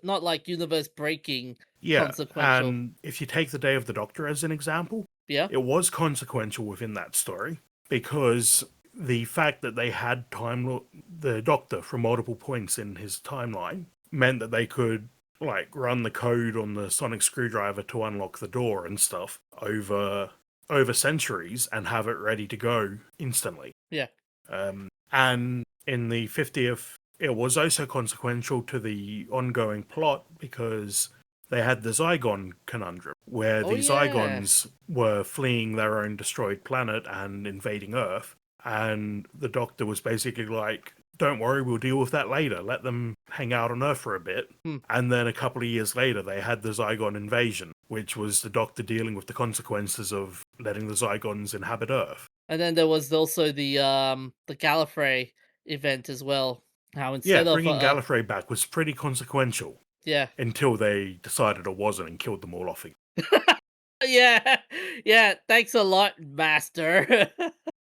Speaker 1: not like universe breaking
Speaker 2: Yeah,
Speaker 1: consequential.
Speaker 2: and if you take the Day of the Doctor as an example,
Speaker 1: Yeah.
Speaker 2: it was consequential within that story because the fact that they had the Doctor from multiple points in his timeline meant that they could run the code on the sonic screwdriver to unlock the door and stuff over centuries and have it ready to go instantly.
Speaker 1: Yeah.
Speaker 2: And in the 50th, it was also consequential to the ongoing plot because they had the Zygon conundrum, where
Speaker 1: Oh
Speaker 2: the
Speaker 1: yeah.
Speaker 2: Zygons were fleeing their own destroyed planet and invading Earth. And the Doctor was basically like, don't worry, we'll deal with that later. Let them hang out on Earth for a bit.
Speaker 1: Hmm.
Speaker 2: And then a couple of years later, they had the Zygon invasion, which was the Doctor dealing with the consequences of letting the Zygons inhabit Earth.
Speaker 1: And then there was also the Gallifrey event as well. How
Speaker 2: Yeah,
Speaker 1: instead of
Speaker 2: bringing Gallifrey back was pretty consequential
Speaker 1: yeah.
Speaker 2: until they decided it wasn't and killed them all off again.
Speaker 1: Yeah. Yeah, thanks a lot, master.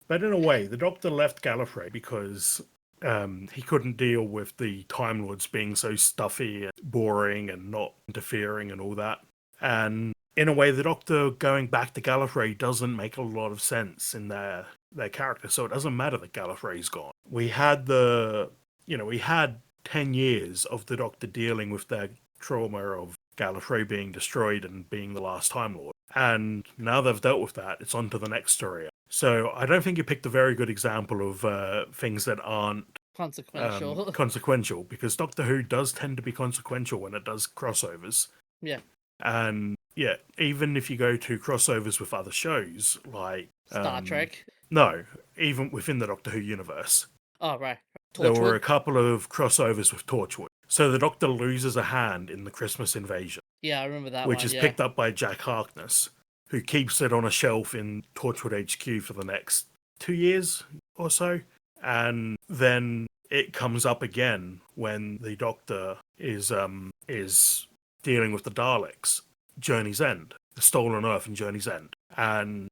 Speaker 2: But in a way, the Doctor left Gallifrey because he couldn't deal with the Time Lords being so stuffy and boring and not interfering and all that. And in a way, the Doctor going back to Gallifrey doesn't make a lot of sense in their character, so it doesn't matter that Gallifrey's gone. We had we had 10 years of the Doctor dealing with their trauma of Gallifrey being destroyed and being the last Time Lord. And now they've dealt with that, it's on to the next story. So I don't think you picked a very good example of things that aren't
Speaker 1: Consequential.
Speaker 2: consequential, because Doctor Who does tend to be consequential when it does crossovers.
Speaker 1: Yeah.
Speaker 2: And yeah, even if you go to crossovers with other shows, like
Speaker 1: Star Trek.
Speaker 2: No, even within the Doctor Who universe,
Speaker 1: Oh right.
Speaker 2: there were a
Speaker 1: Torchwood.
Speaker 2: couple of crossovers with Torchwood. So the Doctor loses a hand in the Christmas invasion,
Speaker 1: Yeah, I remember that
Speaker 2: which
Speaker 1: one.
Speaker 2: is
Speaker 1: Yeah.
Speaker 2: picked up by Jack Harkness, who keeps it on a shelf in Torchwood HQ for the next 2 years or so. And then it comes up again when the Doctor is dealing with the Daleks, Journey's End, the Stolen Earth and Journey's End. And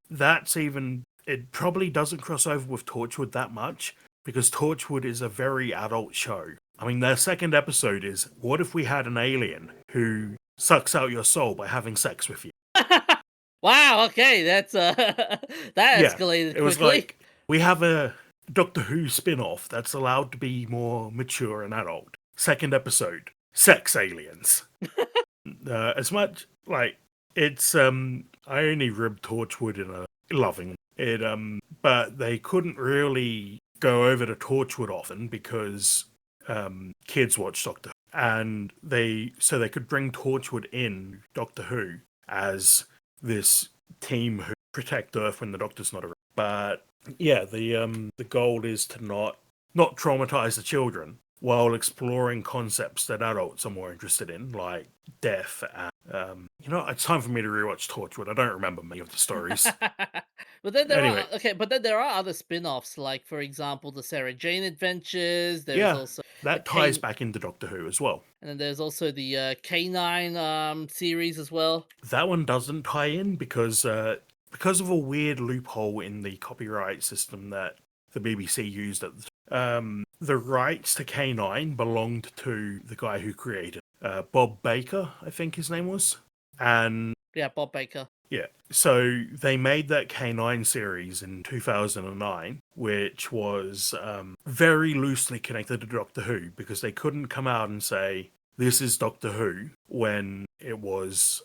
Speaker 2: it probably doesn't cross over with Torchwood that much, because Torchwood is a very adult show. I mean, their second episode is, what if we had an alien who sucks out your soul by having sex with you?
Speaker 1: Wow, okay, that's that
Speaker 2: Yeah,
Speaker 1: escalated
Speaker 2: it was
Speaker 1: quickly.
Speaker 2: like we have a Doctor Who spin-off that's allowed to be more mature and adult. Second episode, sex aliens. As much like it's I only ribbed Torchwood in a loving it but they couldn't really go over to Torchwood often because kids watch Doctor Who and they could bring Torchwood in Doctor Who as this team who protect Earth when the Doctor's not around. But yeah, the goal is to not traumatize the children while exploring concepts that adults are more interested in, like death and it's time for me to rewatch Torchwood. I don't remember many of the stories.
Speaker 1: But then there
Speaker 2: Anyway,
Speaker 1: are okay, but then there are other spin-offs, like for example, the Sarah Jane Adventures. There's
Speaker 2: yeah,
Speaker 1: also the
Speaker 2: that ties
Speaker 1: Kane,
Speaker 2: back into Doctor Who as well.
Speaker 1: and then there's also the Canine series as well.
Speaker 2: That one doesn't tie in because of a weird loophole in the copyright system that the BBC used at the time. The rights to K9 belonged to the guy who created Bob Baker, I think his name was. And
Speaker 1: Yeah, Bob Baker.
Speaker 2: yeah, so they made that K9 series in 2009, which was very loosely connected to Doctor Who because they couldn't come out and say, this is Doctor Who when it was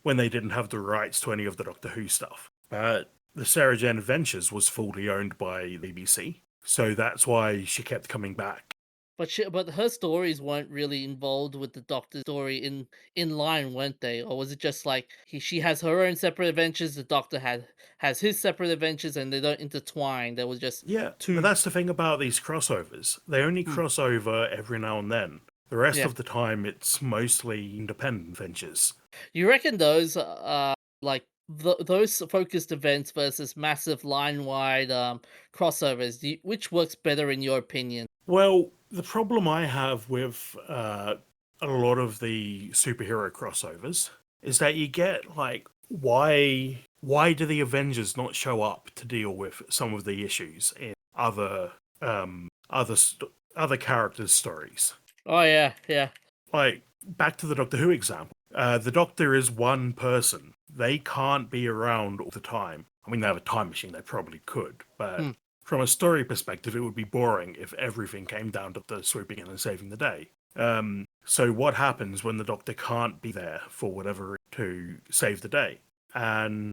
Speaker 2: when they didn't have the rights to any of the Doctor Who stuff. But the Sarah Jane Adventures was fully owned by the BBC, so that's why she kept coming back.
Speaker 1: But her stories weren't really involved with the Doctor's story in line, weren't they? Or was it just like she has her own separate adventures, the Doctor has his separate adventures, and they don't intertwine? There was just
Speaker 2: Yeah, but
Speaker 1: two.
Speaker 2: that's the thing about these crossovers. They only
Speaker 1: Hmm,
Speaker 2: cross over every now and then. The rest
Speaker 1: yeah.
Speaker 2: of the time, it's mostly independent ventures.
Speaker 1: You reckon those like those focused events versus massive line wide crossovers? Which works better in your opinion?
Speaker 2: Well, the problem I have with a lot of the superhero crossovers is that you get like, why do the Avengers not show up to deal with some of the issues in other characters' stories?
Speaker 1: Oh yeah, yeah.
Speaker 2: Like back to the Doctor Who example. The Doctor is one person. They can't be around all the time. I mean, they have a time machine. They probably could, but
Speaker 1: Hmm.
Speaker 2: from a story perspective, it would be boring if everything came down to the swooping in and saving the day. So what happens when the Doctor can't be there for whatever to save the day? And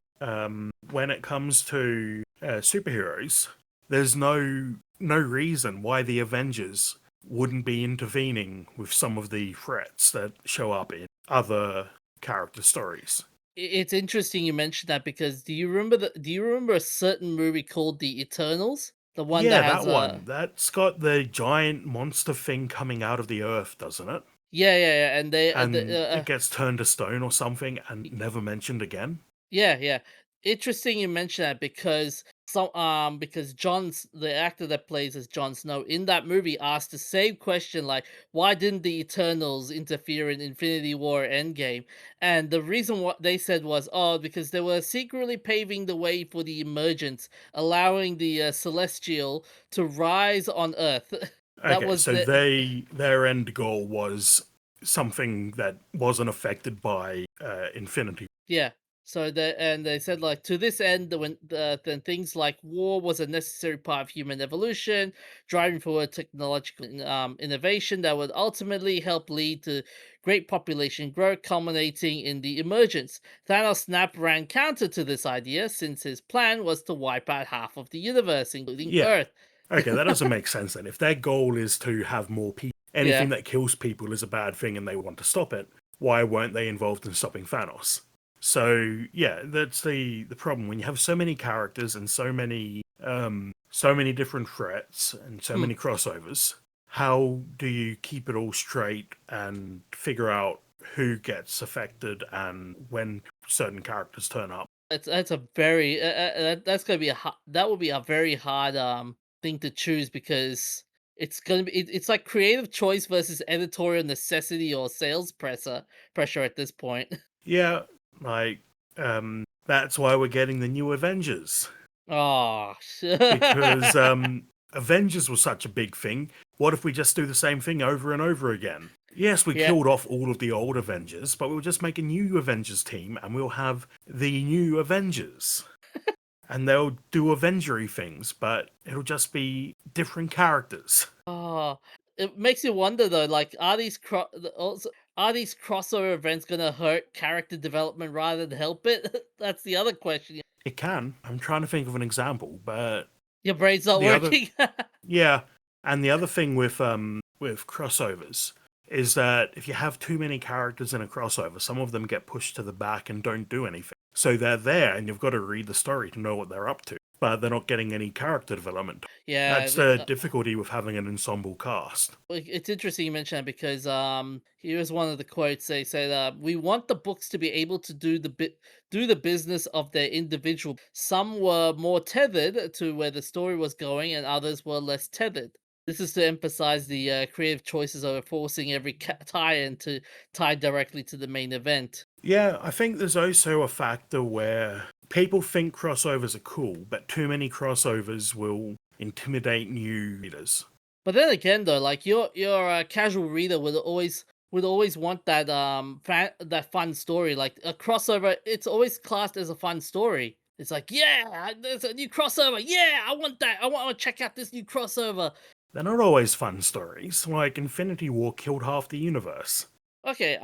Speaker 2: when it comes to superheroes, there's no reason why the Avengers wouldn't be intervening with some of the threats that show up in other character stories.
Speaker 1: It's interesting you mentioned that because do you remember a certain movie called The Eternals? The one
Speaker 2: Yeah,
Speaker 1: that has
Speaker 2: that one. That's got the giant monster thing coming out of the earth, doesn't it?
Speaker 1: yeah, and
Speaker 2: And it gets turned to stone or something and never mentioned again.
Speaker 1: yeah, yeah. Interesting you mention that because the actor that plays as Jon Snow in that movie asked the same question, like why didn't the Eternals interfere in Infinity War Endgame? And the reason what they said was, oh, because they were secretly paving the way for the emergence, allowing the Celestial to rise on Earth. That
Speaker 2: Okay,
Speaker 1: was
Speaker 2: so
Speaker 1: the
Speaker 2: their end goal was something that wasn't affected by Infinity.
Speaker 1: Yeah. So they said like to this end, then things like war was a necessary part of human evolution, driving forward technological innovation that would ultimately help lead to great population growth, culminating in the emergence. Thanos' snap ran counter to this idea, since his plan was to wipe out half of the universe, including
Speaker 2: Yeah.
Speaker 1: Earth.
Speaker 2: Okay, that doesn't make sense then. If their goal is to have more people,
Speaker 1: Yeah.
Speaker 2: anything that kills people is a bad thing and they want to stop it, why weren't they involved in stopping Thanos? So yeah, that's the problem when you have so many characters and so many different threats and so
Speaker 1: Hmm.
Speaker 2: many crossovers. How do you keep it all straight and figure out who gets affected and when certain characters turn up?
Speaker 1: That's a very that's gonna be that would be a very hard thing to choose because it's like creative choice versus editorial necessity or sales pressure at this point.
Speaker 2: Yeah, like that's why we're getting the new Avengers
Speaker 1: Oh,
Speaker 2: because Avengers was such a big thing. What if we just do the same thing over and over again? Yes, we
Speaker 1: Yeah.
Speaker 2: killed off all of the old Avengers, but we'll just make a new Avengers team and we'll have the new Avengers. And they'll do Avengery things, but it'll just be different characters.
Speaker 1: Oh, it makes you wonder though, like, are these crossover events gonna hurt character development rather than help it? That's the other question.
Speaker 2: It can. I'm trying to think of an example, but
Speaker 1: Your brain's not
Speaker 2: the other
Speaker 1: working.
Speaker 2: yeah, and the other thing with crossovers is that if you have too many characters in a crossover, some of them get pushed to the back and don't do anything. So they're there and you've got to read the story to know what they're up to, but they're not getting any character development.
Speaker 1: Yeah,
Speaker 2: That's the difficulty with having an ensemble cast.
Speaker 1: like, it's interesting you mention that because here's one of the quotes. They said, "We want the books to be able to do the business of their individual. Some were more tethered to where the story was going, and others were less tethered. This is to emphasize the creative choices over forcing every tie-in to tie directly to the main event."
Speaker 2: Yeah, I think there's also a factor where people think crossovers are cool, but too many crossovers will intimidate new readers.
Speaker 1: But then again, though, like your casual reader would always want that that fun story, like a crossover. It's always classed as a fun story. It's like, yeah, there's a new crossover. Yeah, I want that. I want to check out this new crossover.
Speaker 2: They're not always fun stories, like Infinity War killed half the universe.
Speaker 1: Okay,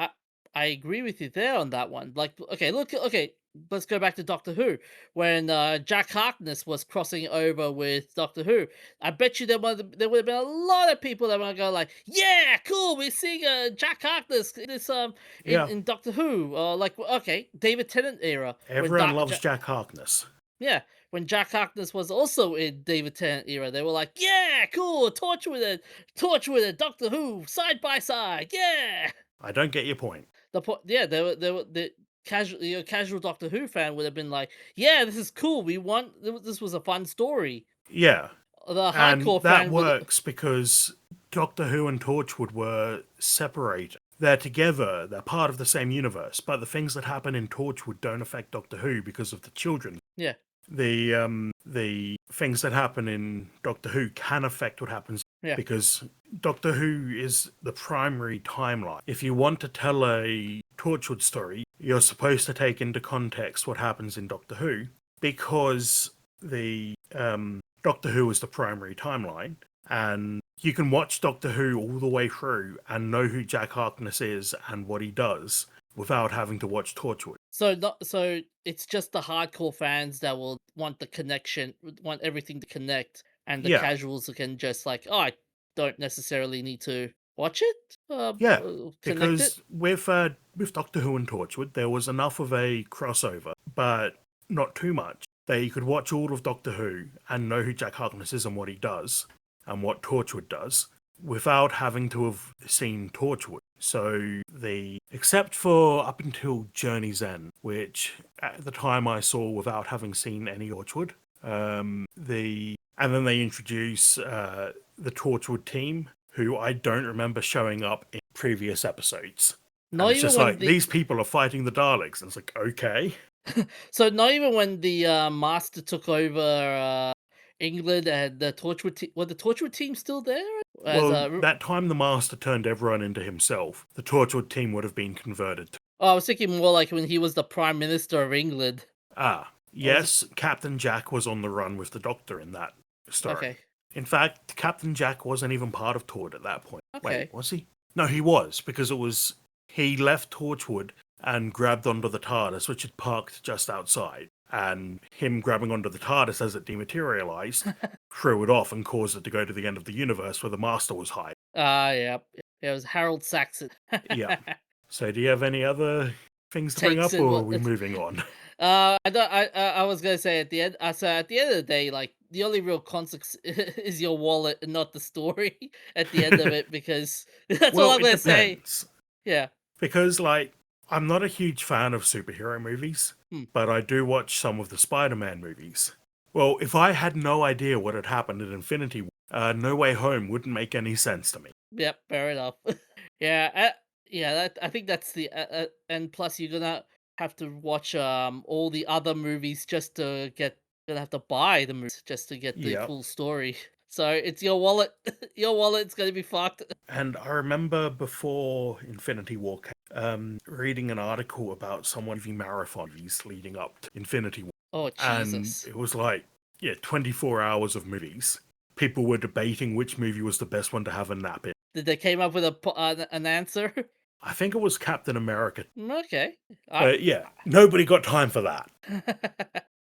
Speaker 1: I agree with you there on that one. Like, okay, look, okay, let's go back to Doctor Who when Jack Harkness was crossing over with Doctor Who. I bet you there would have been a lot of people that would go like, "Yeah, cool, we're seeing Jack Harkness in this
Speaker 2: Yeah,
Speaker 1: in Doctor Who." Like, okay, David Tennant era when
Speaker 2: everyone loves Jack Harkness.
Speaker 1: yeah, when Jack Harkness was also in David Tennant era, they were like, "Yeah, cool, Torch with it, Doctor Who, side by side, yeah."
Speaker 2: I don't get your point.
Speaker 1: Yeah, they were the casual Doctor Who fan would have been like, "Yeah, this is cool. This was a fun story."
Speaker 2: Yeah,
Speaker 1: The
Speaker 2: and
Speaker 1: hardcore
Speaker 2: that
Speaker 1: fan would,
Speaker 2: works because Doctor Who and Torchwood were separated. They're together, they're part of the same universe, but the things that happen in Torchwood don't affect Doctor Who because of the children.
Speaker 1: yeah,
Speaker 2: The things that happen in Doctor Who can affect what happens
Speaker 1: yeah,
Speaker 2: because Doctor Who is the primary timeline. If you want to tell a Torchwood story, you're supposed to take into context what happens in Doctor Who because the Doctor Who is the primary timeline, and you can watch Doctor Who all the way through and know who Jack Harkness is and what he does without having to watch Torchwood.
Speaker 1: so it's just the hardcore fans that will want the connection, want everything to connect, and the
Speaker 2: Yeah,
Speaker 1: casuals who can just like, "Oh, I don't necessarily need to watch it,
Speaker 2: yeah,
Speaker 1: connect it."
Speaker 2: because with Doctor Who and Torchwood, there was enough of a crossover, but not too much. That you could watch all of Doctor Who and know who Jack Harkness is and what he does, and what Torchwood does, without having to have seen Torchwood. So except for up until Journey's End, which at the time I saw without having seen any Torchwood, and then they introduce the Torchwood team, who I don't remember showing up in previous episodes. And
Speaker 1: Not
Speaker 2: it's
Speaker 1: even
Speaker 2: just
Speaker 1: when
Speaker 2: like,
Speaker 1: the
Speaker 2: these people are fighting the Daleks. And it's like, okay.
Speaker 1: not even when the Master took over England and the Torchwood team. Were the Torchwood team still there? As
Speaker 2: Well, that time the Master turned everyone into himself, the Torchwood team would have been converted.
Speaker 1: oh, I was thinking more like when he was the Prime Minister of England. I was
Speaker 2: Yes, Captain Jack was on the run with the Doctor in that story.
Speaker 1: okay.
Speaker 2: In fact, Captain Jack wasn't even part of Torchwood at that point.
Speaker 1: Okay.
Speaker 2: Wait, was he? No, he was, because he left Torchwood and grabbed onto the TARDIS, which had parked just outside. And him grabbing onto the TARDIS as it dematerialized threw it off and caused it to go to the end of the universe where the Master was hiding.
Speaker 1: Yeah. It was Harold Saxon.
Speaker 2: Yeah. So, do you have any other things to bring
Speaker 1: Takes
Speaker 2: up,
Speaker 1: it.
Speaker 2: or are
Speaker 1: What?
Speaker 2: we moving on?
Speaker 1: I don't. I was gonna say at the end. So at the end of the day, like the only real consequence is your wallet and not the story at the end of it, because that's all
Speaker 2: Well,
Speaker 1: I'm
Speaker 2: it
Speaker 1: gonna say.
Speaker 2: depends.
Speaker 1: Yeah.
Speaker 2: Because, like, I'm not a huge fan of superhero movies,
Speaker 1: Hmm.
Speaker 2: but I do watch some of the Spider Man movies. Well, if I had no idea what had happened in Infinity War, No Way Home wouldn't make any sense to me.
Speaker 1: Yep. Fair enough. Yeah. Yeah. I think that's the. And plus, you're gonna have to watch all the other movies just to get. Gonna have to buy the movies just to get the
Speaker 2: Yeah.
Speaker 1: full story. So it's your wallet. Your wallet's gonna be fucked.
Speaker 2: And I remember before Infinity War came, reading an article about someone doing marathons leading up to Infinity War.
Speaker 1: Oh
Speaker 2: And
Speaker 1: Jesus!
Speaker 2: it was like, yeah, 24 hours of movies. People were debating which movie was the best one to have a nap in.
Speaker 1: Did they came up with an answer?
Speaker 2: I think it was Captain America.
Speaker 1: Okay. I.
Speaker 2: But yeah, nobody got time for that.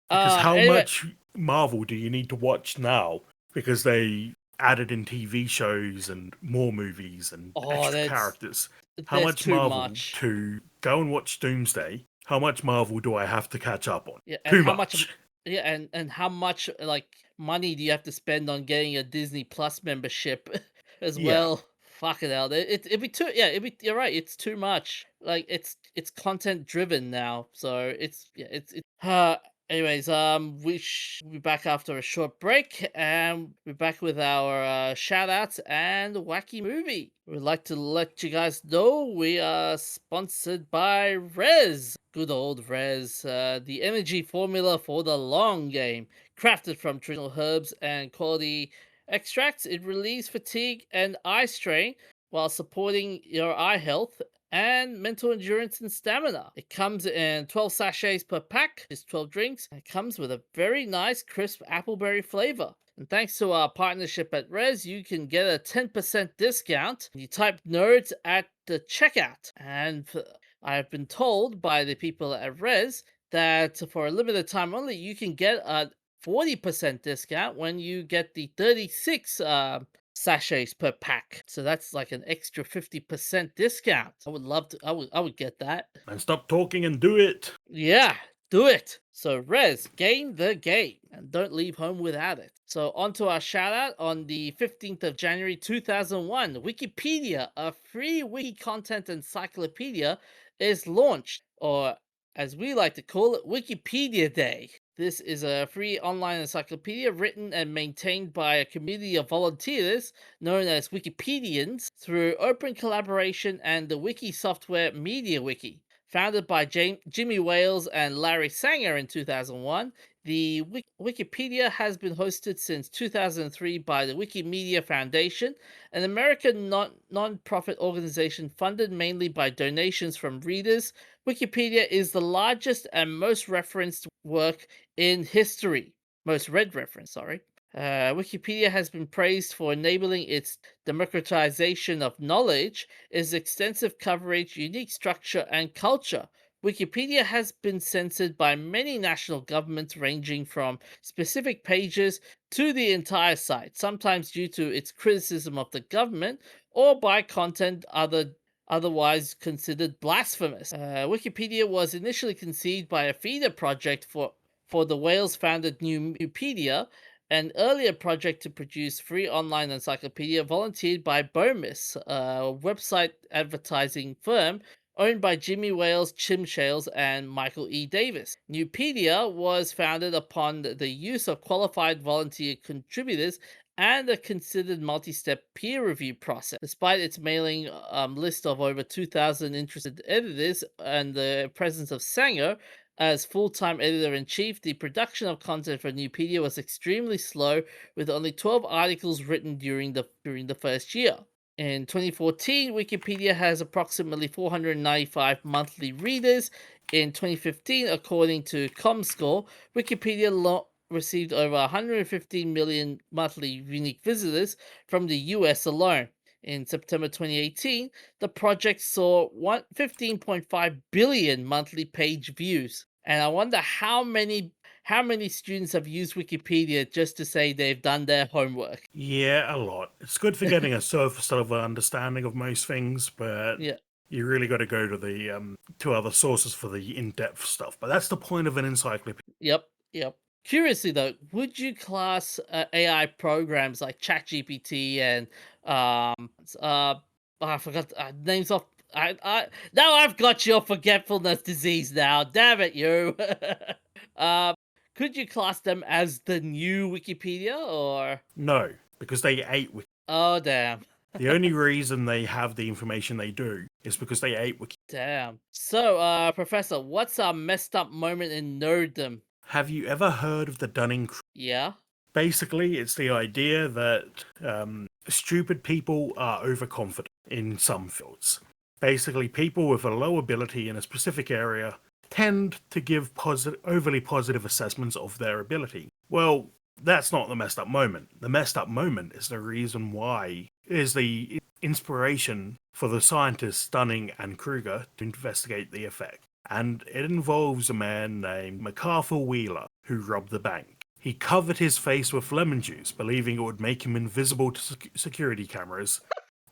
Speaker 2: Because how
Speaker 1: Anyway.
Speaker 2: much Marvel do you need to watch now? Because they added in TV shows and more movies and
Speaker 1: Oh,
Speaker 2: extra characters. How
Speaker 1: there's
Speaker 2: much
Speaker 1: too
Speaker 2: Marvel
Speaker 1: much.
Speaker 2: to go and watch Doomsday? How much Marvel do I have to catch up on?
Speaker 1: Yeah, and
Speaker 2: Too
Speaker 1: how much?
Speaker 2: much.
Speaker 1: Yeah, and how much like money do you have to spend on getting a Disney Plus membership as
Speaker 2: Yeah.
Speaker 1: well? Fucking hell, it'd be too. Yeah, it'd be. You're right. It's too much. Like it's content driven now, so it's yeah. It's. Anyways, we'll be back after a short break, and we're back with our shout outs and wacky movie. We'd like to let you guys know we are sponsored by Res. Good old Res, the energy formula for the long game. Crafted from traditional herbs and quality extracts, it relieves fatigue and eye strain while supporting your eye health and mental endurance and stamina. It comes in 12 sachets per pack, it's 12 drinks, and it comes with a very nice crisp appleberry flavor. And thanks to our partnership at Res, you can get a 10% discount. You type nerds at the checkout. And I've been told by the people at Res that for a limited time only, you can get a 40% discount when you get the 36 sachets per pack. So that's like an extra 50% discount. I would love to I would get that.
Speaker 2: And stop talking and do it.
Speaker 1: Yeah, do it. So Res, game the game and don't leave home without it. So on to our shout out on the 15th of January 2001, Wikipedia, a free wiki content encyclopedia is launched, or as we like to call it, Wikipedia Day. This is a free online encyclopedia written and maintained by a community of volunteers known as Wikipedians through open collaboration and the wiki software MediaWiki. Founded by Jimmy Wales and Larry Sanger in 2001, the Wikipedia has been hosted since 2003 by the Wikimedia Foundation, an American non-profit organization funded mainly by donations from readers. Wikipedia is the largest and most referenced work in history. Most read reference, sorry. Wikipedia has been praised for enabling its democratization of knowledge, its extensive coverage, unique structure, and culture. Wikipedia has been censored by many national governments, ranging from specific pages to the entire site, sometimes due to its criticism of the government or by content otherwise considered blasphemous. Wikipedia was initially conceived by a feeder project for the Wales founded Nupedia, an earlier project to produce free online encyclopedia volunteered by Bomis, a website advertising firm owned by Jimmy Wales, Chim Shales, and Michael E. Davis. Nupedia was founded upon the use of qualified volunteer contributors and a considered multi-step peer review process. Despite its mailing list of over 2,000 interested editors and the presence of Sanger as full-time editor-in-chief, the production of content for Nupedia was extremely slow, with only 12 articles written during the first year. In 2014, Wikipedia has approximately 495 monthly readers. In 2015, according to ComScore, Wikipedia received over 115 million monthly unique visitors from the US alone. In September 2018, the project saw 15.5 billion monthly page views. And I wonder how many students have used Wikipedia just to say they've done their homework.
Speaker 2: Yeah, a lot. It's good for getting a surface level understanding of most things, but
Speaker 1: Yeah.
Speaker 2: you really got to go to the to other sources for the in-depth stuff. But that's the point of an encyclopedia.
Speaker 1: Yep. Yep. Curiously though, would you class AI programs like ChatGPT and I forgot names off. I now I've got your forgetfulness disease now. Damn it, you. uh, could you class them as the new Wikipedia or?
Speaker 2: No, because they ate Wiki.
Speaker 1: Oh damn,
Speaker 2: The only reason they have the information they do is because they ate Wiki.
Speaker 1: damn. So, Professor, what's our messed up moment in nerddom?
Speaker 2: Have you ever heard of the Dunning?
Speaker 1: Yeah.
Speaker 2: Basically, it's the idea that stupid people are overconfident in some fields. Basically, people with a low ability in a specific area tend to give overly positive assessments of their ability. Well, that's not the messed up moment. The messed up moment is the reason why, is the inspiration for the scientists Dunning and Kruger to investigate the effect. And it involves a man named MacArthur Wheeler who robbed the bank. He covered his face with lemon juice, believing it would make him invisible to security cameras,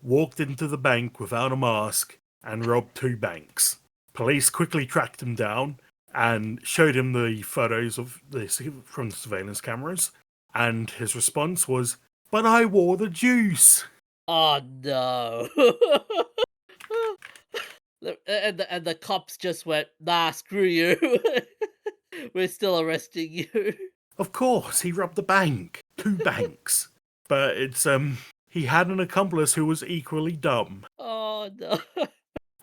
Speaker 2: walked into the bank without a mask, and robbed 2 banks. Police quickly tracked him down and showed him the photos from the surveillance cameras, and his response was, "But I wore the juice!"
Speaker 1: Oh no. And the cops just went, nah, screw you. We're still arresting you.
Speaker 2: Of course, he robbed the bank. 2 banks. But he had an accomplice who was equally dumb.
Speaker 1: Oh no.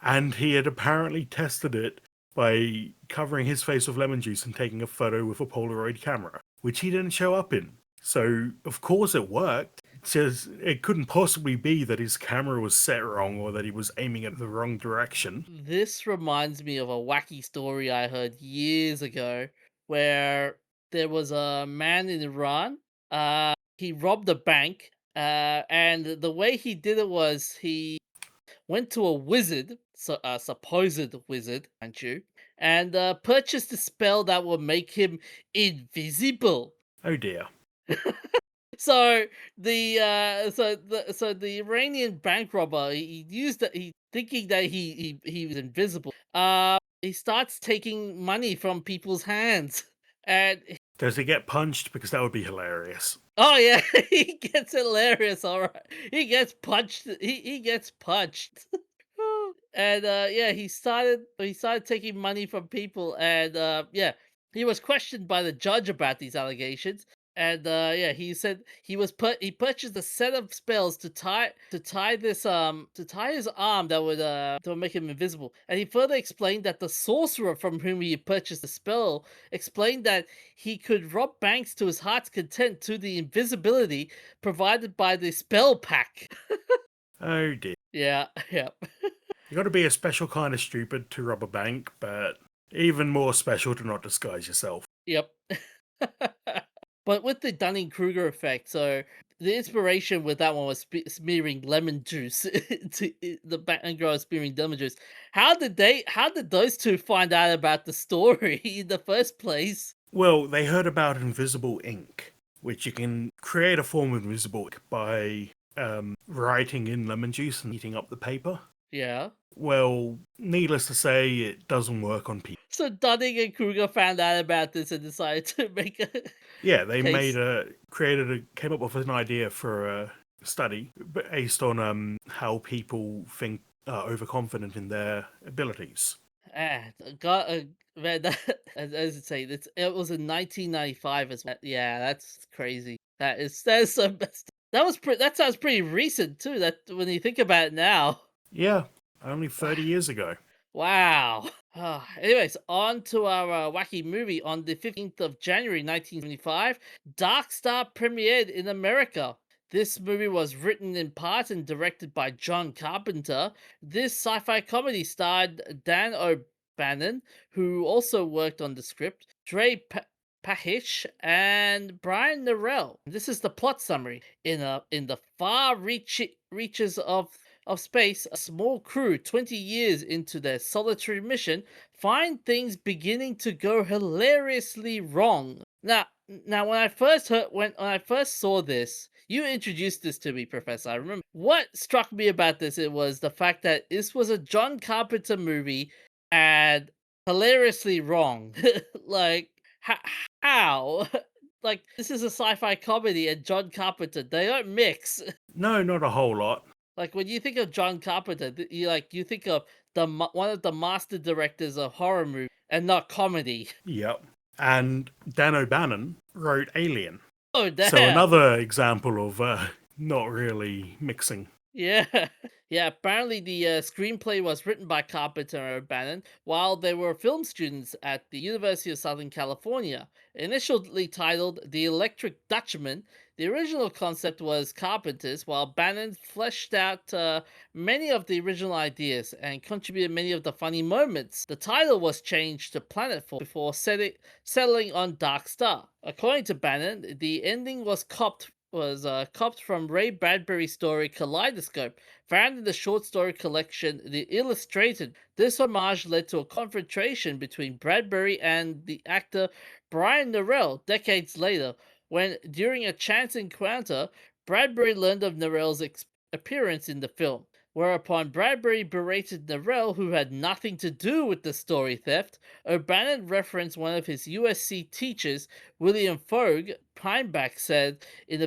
Speaker 2: And he had apparently tested it by covering his face with lemon juice and taking a photo with a Polaroid camera, which he didn't show up in. So, of course it worked. It's just, it couldn't possibly be that his camera was set wrong or that he was aiming at the wrong direction.
Speaker 1: This reminds me of a wacky story I heard years ago where there was a man in Iran. He robbed a bank, and the way he did it was he went to a wizard, so a supposed wizard, mind you, and purchased a spell that would make him invisible.
Speaker 2: Oh dear.
Speaker 1: So the Iranian bank robber, he used that, he thinking that he was invisible. He starts taking money from people's hands, and
Speaker 2: Does he get punched? Because that would be hilarious.
Speaker 1: oh yeah, he gets hilarious. All right, he gets punched. He gets punched. And yeah, he started taking money from people, and yeah, he was questioned by the judge about these allegations. And yeah, he said he purchased a set of spells to tie his arm that would make him invisible. And he further explained that the sorcerer from whom he purchased the spell explained that he could rob banks to his heart's content to the invisibility provided by the spell pack.
Speaker 2: Oh dear.
Speaker 1: Yeah, yeah.
Speaker 2: You gotta be a special kind of stupid to rob a bank, but even more special to not disguise yourself.
Speaker 1: Yep. But with the Dunning-Kruger effect, so the inspiration with that one was smearing lemon juice the bank girl smearing lemon juice. How did those two find out about the story in the first place?
Speaker 2: Well, they heard about invisible ink, which you can create a form of invisible ink by writing in lemon juice and heating up the paper.
Speaker 1: Yeah.
Speaker 2: Well, needless to say, it doesn't work on people.
Speaker 1: So Dunning and Kruger found out about this and decided to make a
Speaker 2: Yeah, they
Speaker 1: case.
Speaker 2: came up with an idea for a study based on how people think are overconfident in their abilities.
Speaker 1: Ah, God, man, as I say, it was in 1995 as well. Yeah, that's crazy. That is so messed up. That sounds pretty recent too. That when you think about it now.
Speaker 2: Yeah, only 30 years ago.
Speaker 1: Wow. Anyways, on to our wacky movie. On the 15th of January 1975, Dark Star premiered in America. This movie was written in part and directed by John Carpenter. This sci-fi comedy starred Dan O'Bannon, who also worked on the script, Pahish, and Brian Norell. This is the plot summary. In the far reaches of space, a small crew 20 years into their solitary mission find things beginning to go hilariously wrong. Now when I first saw this, you introduced this to me, Professor. I remember what struck me about this. It was the fact that this was a John Carpenter movie and hilariously wrong. Like how? Like this is a sci-fi comedy and John Carpenter. They don't mix.
Speaker 2: No, not a whole lot.
Speaker 1: Like when you think of John Carpenter, you think of one of the master directors of horror movie and not comedy.
Speaker 2: Yep. And Dan O'Bannon wrote Alien.
Speaker 1: Oh
Speaker 2: So
Speaker 1: damn!
Speaker 2: another example of not really mixing.
Speaker 1: Yeah. Yeah, apparently the screenplay was written by Carpenter and O'Bannon while they were film students at the University of Southern California. Initially titled The Electric Dutchman, the original concept was Carpenter's, while Bannon fleshed out many of the original ideas and contributed many of the funny moments. The title was changed to Planetfall before settling on Dark Star. According to Bannon, the ending was copped from Ray Bradbury's story Kaleidoscope, found in the short story collection The Illustrated. This homage led to a confrontation between Bradbury and the actor Brian Norrell decades later, when, during a chance encounter, Bradbury learned of Norrell's appearance in the film. Whereupon Bradbury berated Norrell, who had nothing to do with the story theft. O'Bannon referenced one of his USC teachers, William Fogg. Pineback said in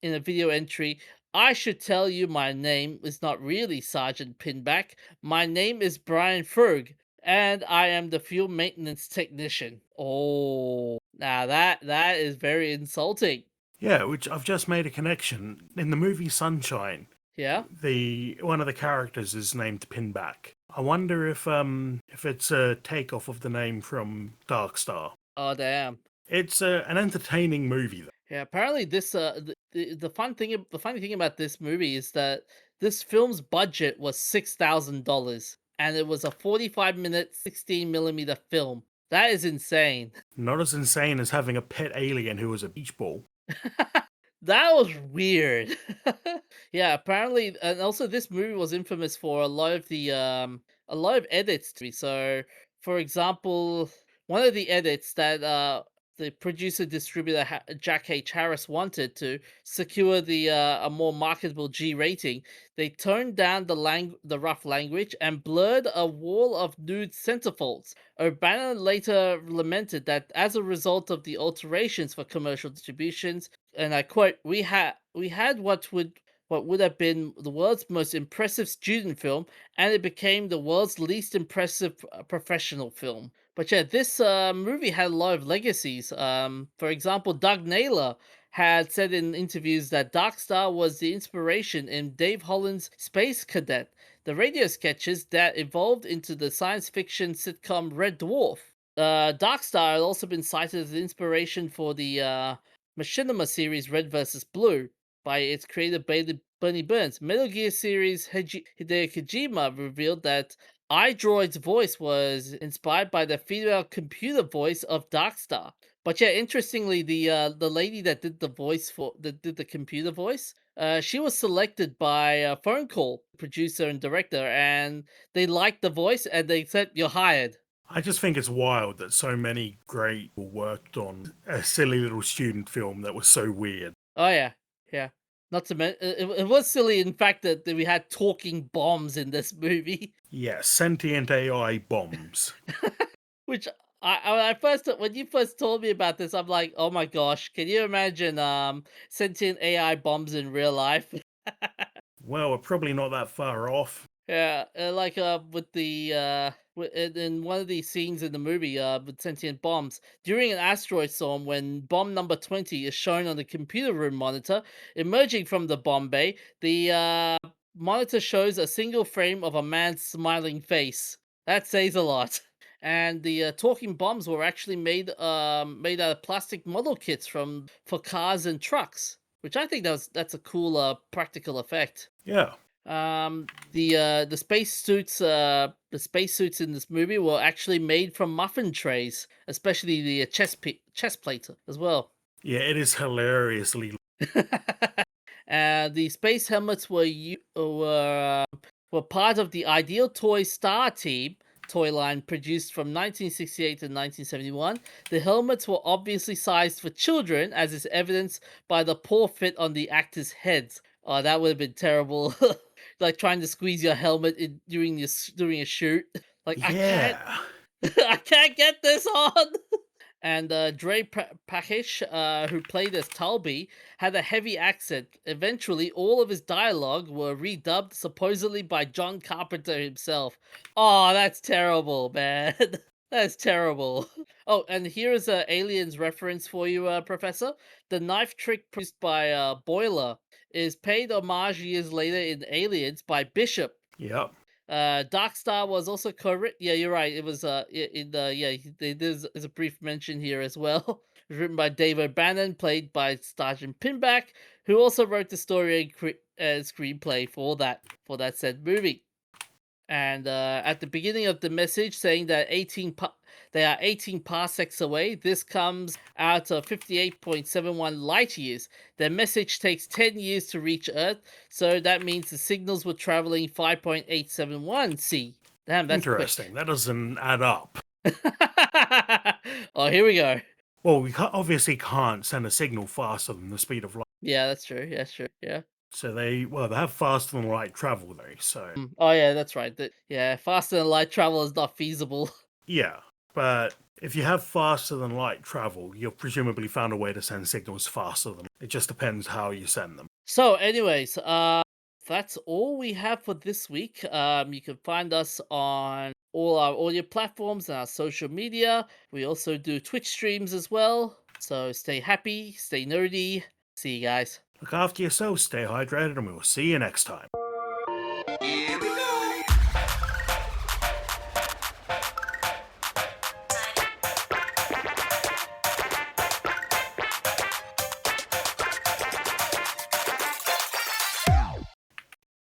Speaker 1: in a video entry, "I should tell you my name is not really Sergeant Pinback. My name is Brian Ferg, and I am the fuel maintenance technician." Oh, now that is very insulting.
Speaker 2: Yeah, which I've just made a connection. In the movie Sunshine,
Speaker 1: Yeah.
Speaker 2: the one of the characters is named Pinback. I wonder if it's a takeoff of the name from Dark Star.
Speaker 1: Oh damn.
Speaker 2: It's an entertaining movie, though.
Speaker 1: Yeah, apparently this the funny thing about this movie is that this film's budget was $6,000 and it was a 45-minute 16 millimeter film. That is insane.
Speaker 2: Not as insane as having a pet alien who was a beach ball.
Speaker 1: That was weird. Yeah, apparently, and also this movie was infamous for a lot of edits to me. So, for example, one of the edits that the producer distributor Jack H. Harris wanted to secure the a more marketable G rating, they toned down the rough language and blurred a wall of nude centerfolds. O'Bannon later lamented that as a result of the alterations for commercial distributions, and I quote, "We had what would have been the world's most impressive student film, and it became the world's least impressive professional film." But yeah, this movie had a lot of legacies. For example, Doug Naylor had said in interviews that Dark Star was the inspiration in Dave Holland's Space Cadet, the radio sketches that evolved into the science fiction sitcom Red Dwarf. Dark Star had also been cited as the inspiration for the Machinima series Red vs. Blue by its creator Bernie Burns. Metal Gear series Hideo Kojima revealed that iDroid's voice was inspired by the female computer voice of Darkstar. But yeah, interestingly, the lady that did the voice for that did the computer voice, she was selected by a phone call producer and director, and they liked the voice and they said you're hired.
Speaker 2: I just think it's wild that so many great people worked on a silly little student film that was so weird.
Speaker 1: Oh yeah, yeah. Not to mention, it was silly in fact that we had talking bombs in this movie,
Speaker 2: Yeah, sentient AI bombs.
Speaker 1: which I first when you first told me about this, I'm like, oh my gosh, can you imagine sentient AI bombs in real life?
Speaker 2: Well, we're probably not that far off.
Speaker 1: Yeah, like with the in one of these scenes in the movie with sentient bombs during an asteroid storm, when bomb number 20 is shown on the computer room monitor emerging from the bomb bay, the monitor shows a single frame of a man's smiling face. That says a lot. And the talking bombs were actually made out of plastic model kits from for cars and trucks, which I think that's a cool practical effect.
Speaker 2: Yeah.
Speaker 1: The spacesuits in this movie were actually made from muffin trays, especially the chest plate as well.
Speaker 2: Yeah, it is hilariously.
Speaker 1: The space helmets were part of the Ideal Toy Star Team toy line produced from 1968 to 1971. The helmets were obviously sized for children, as is evidenced by the poor fit on the actors' heads. Oh, that would have been terrible. Like trying to squeeze your helmet during a shoot. Like I can't,
Speaker 2: Yeah.
Speaker 1: I can't get this on. And Pakish, who played as Talby, had a heavy accent. Eventually, all of his dialogue were redubbed, supposedly by John Carpenter himself. Oh, that's terrible, man. That's terrible. Oh, and here is a aliens reference for you, Professor. The knife trick produced by Boiler is paid homage years later in Aliens by Bishop.
Speaker 2: Yep.
Speaker 1: Dark Star was also correct. Yeah, you're right. It was in the yeah. There's a brief mention here as well. It was written by Dave O'Bannon, played by Sergeant Pinback, who also wrote the story and screenplay for that said movie. And at the beginning of the message saying that they are 18 parsecs away, this comes out of 58.71 light years. Their message takes 10 years to reach Earth, so that means the signals were traveling 5.871 C. Damn, that's quick.
Speaker 2: Interesting. That doesn't add up.
Speaker 1: Oh, here we go.
Speaker 2: Well, we obviously can't send a signal faster than the speed of light.
Speaker 1: Yeah, that's true. Yeah, that's true. Yeah.
Speaker 2: So they have faster than light travel though. So
Speaker 1: Oh, yeah, that's right. Yeah, faster than light travel is not feasible.
Speaker 2: yeah, but if you have faster than light travel, you've presumably found a way to send signals faster than. It just depends how you send them.
Speaker 1: So, anyways, that's all we have for this week. You can find us on all our audio platforms and our social media. We also do Twitch streams as well. So stay happy, stay nerdy. See you guys.
Speaker 2: Look after yourselves, stay hydrated, and we will see you next time.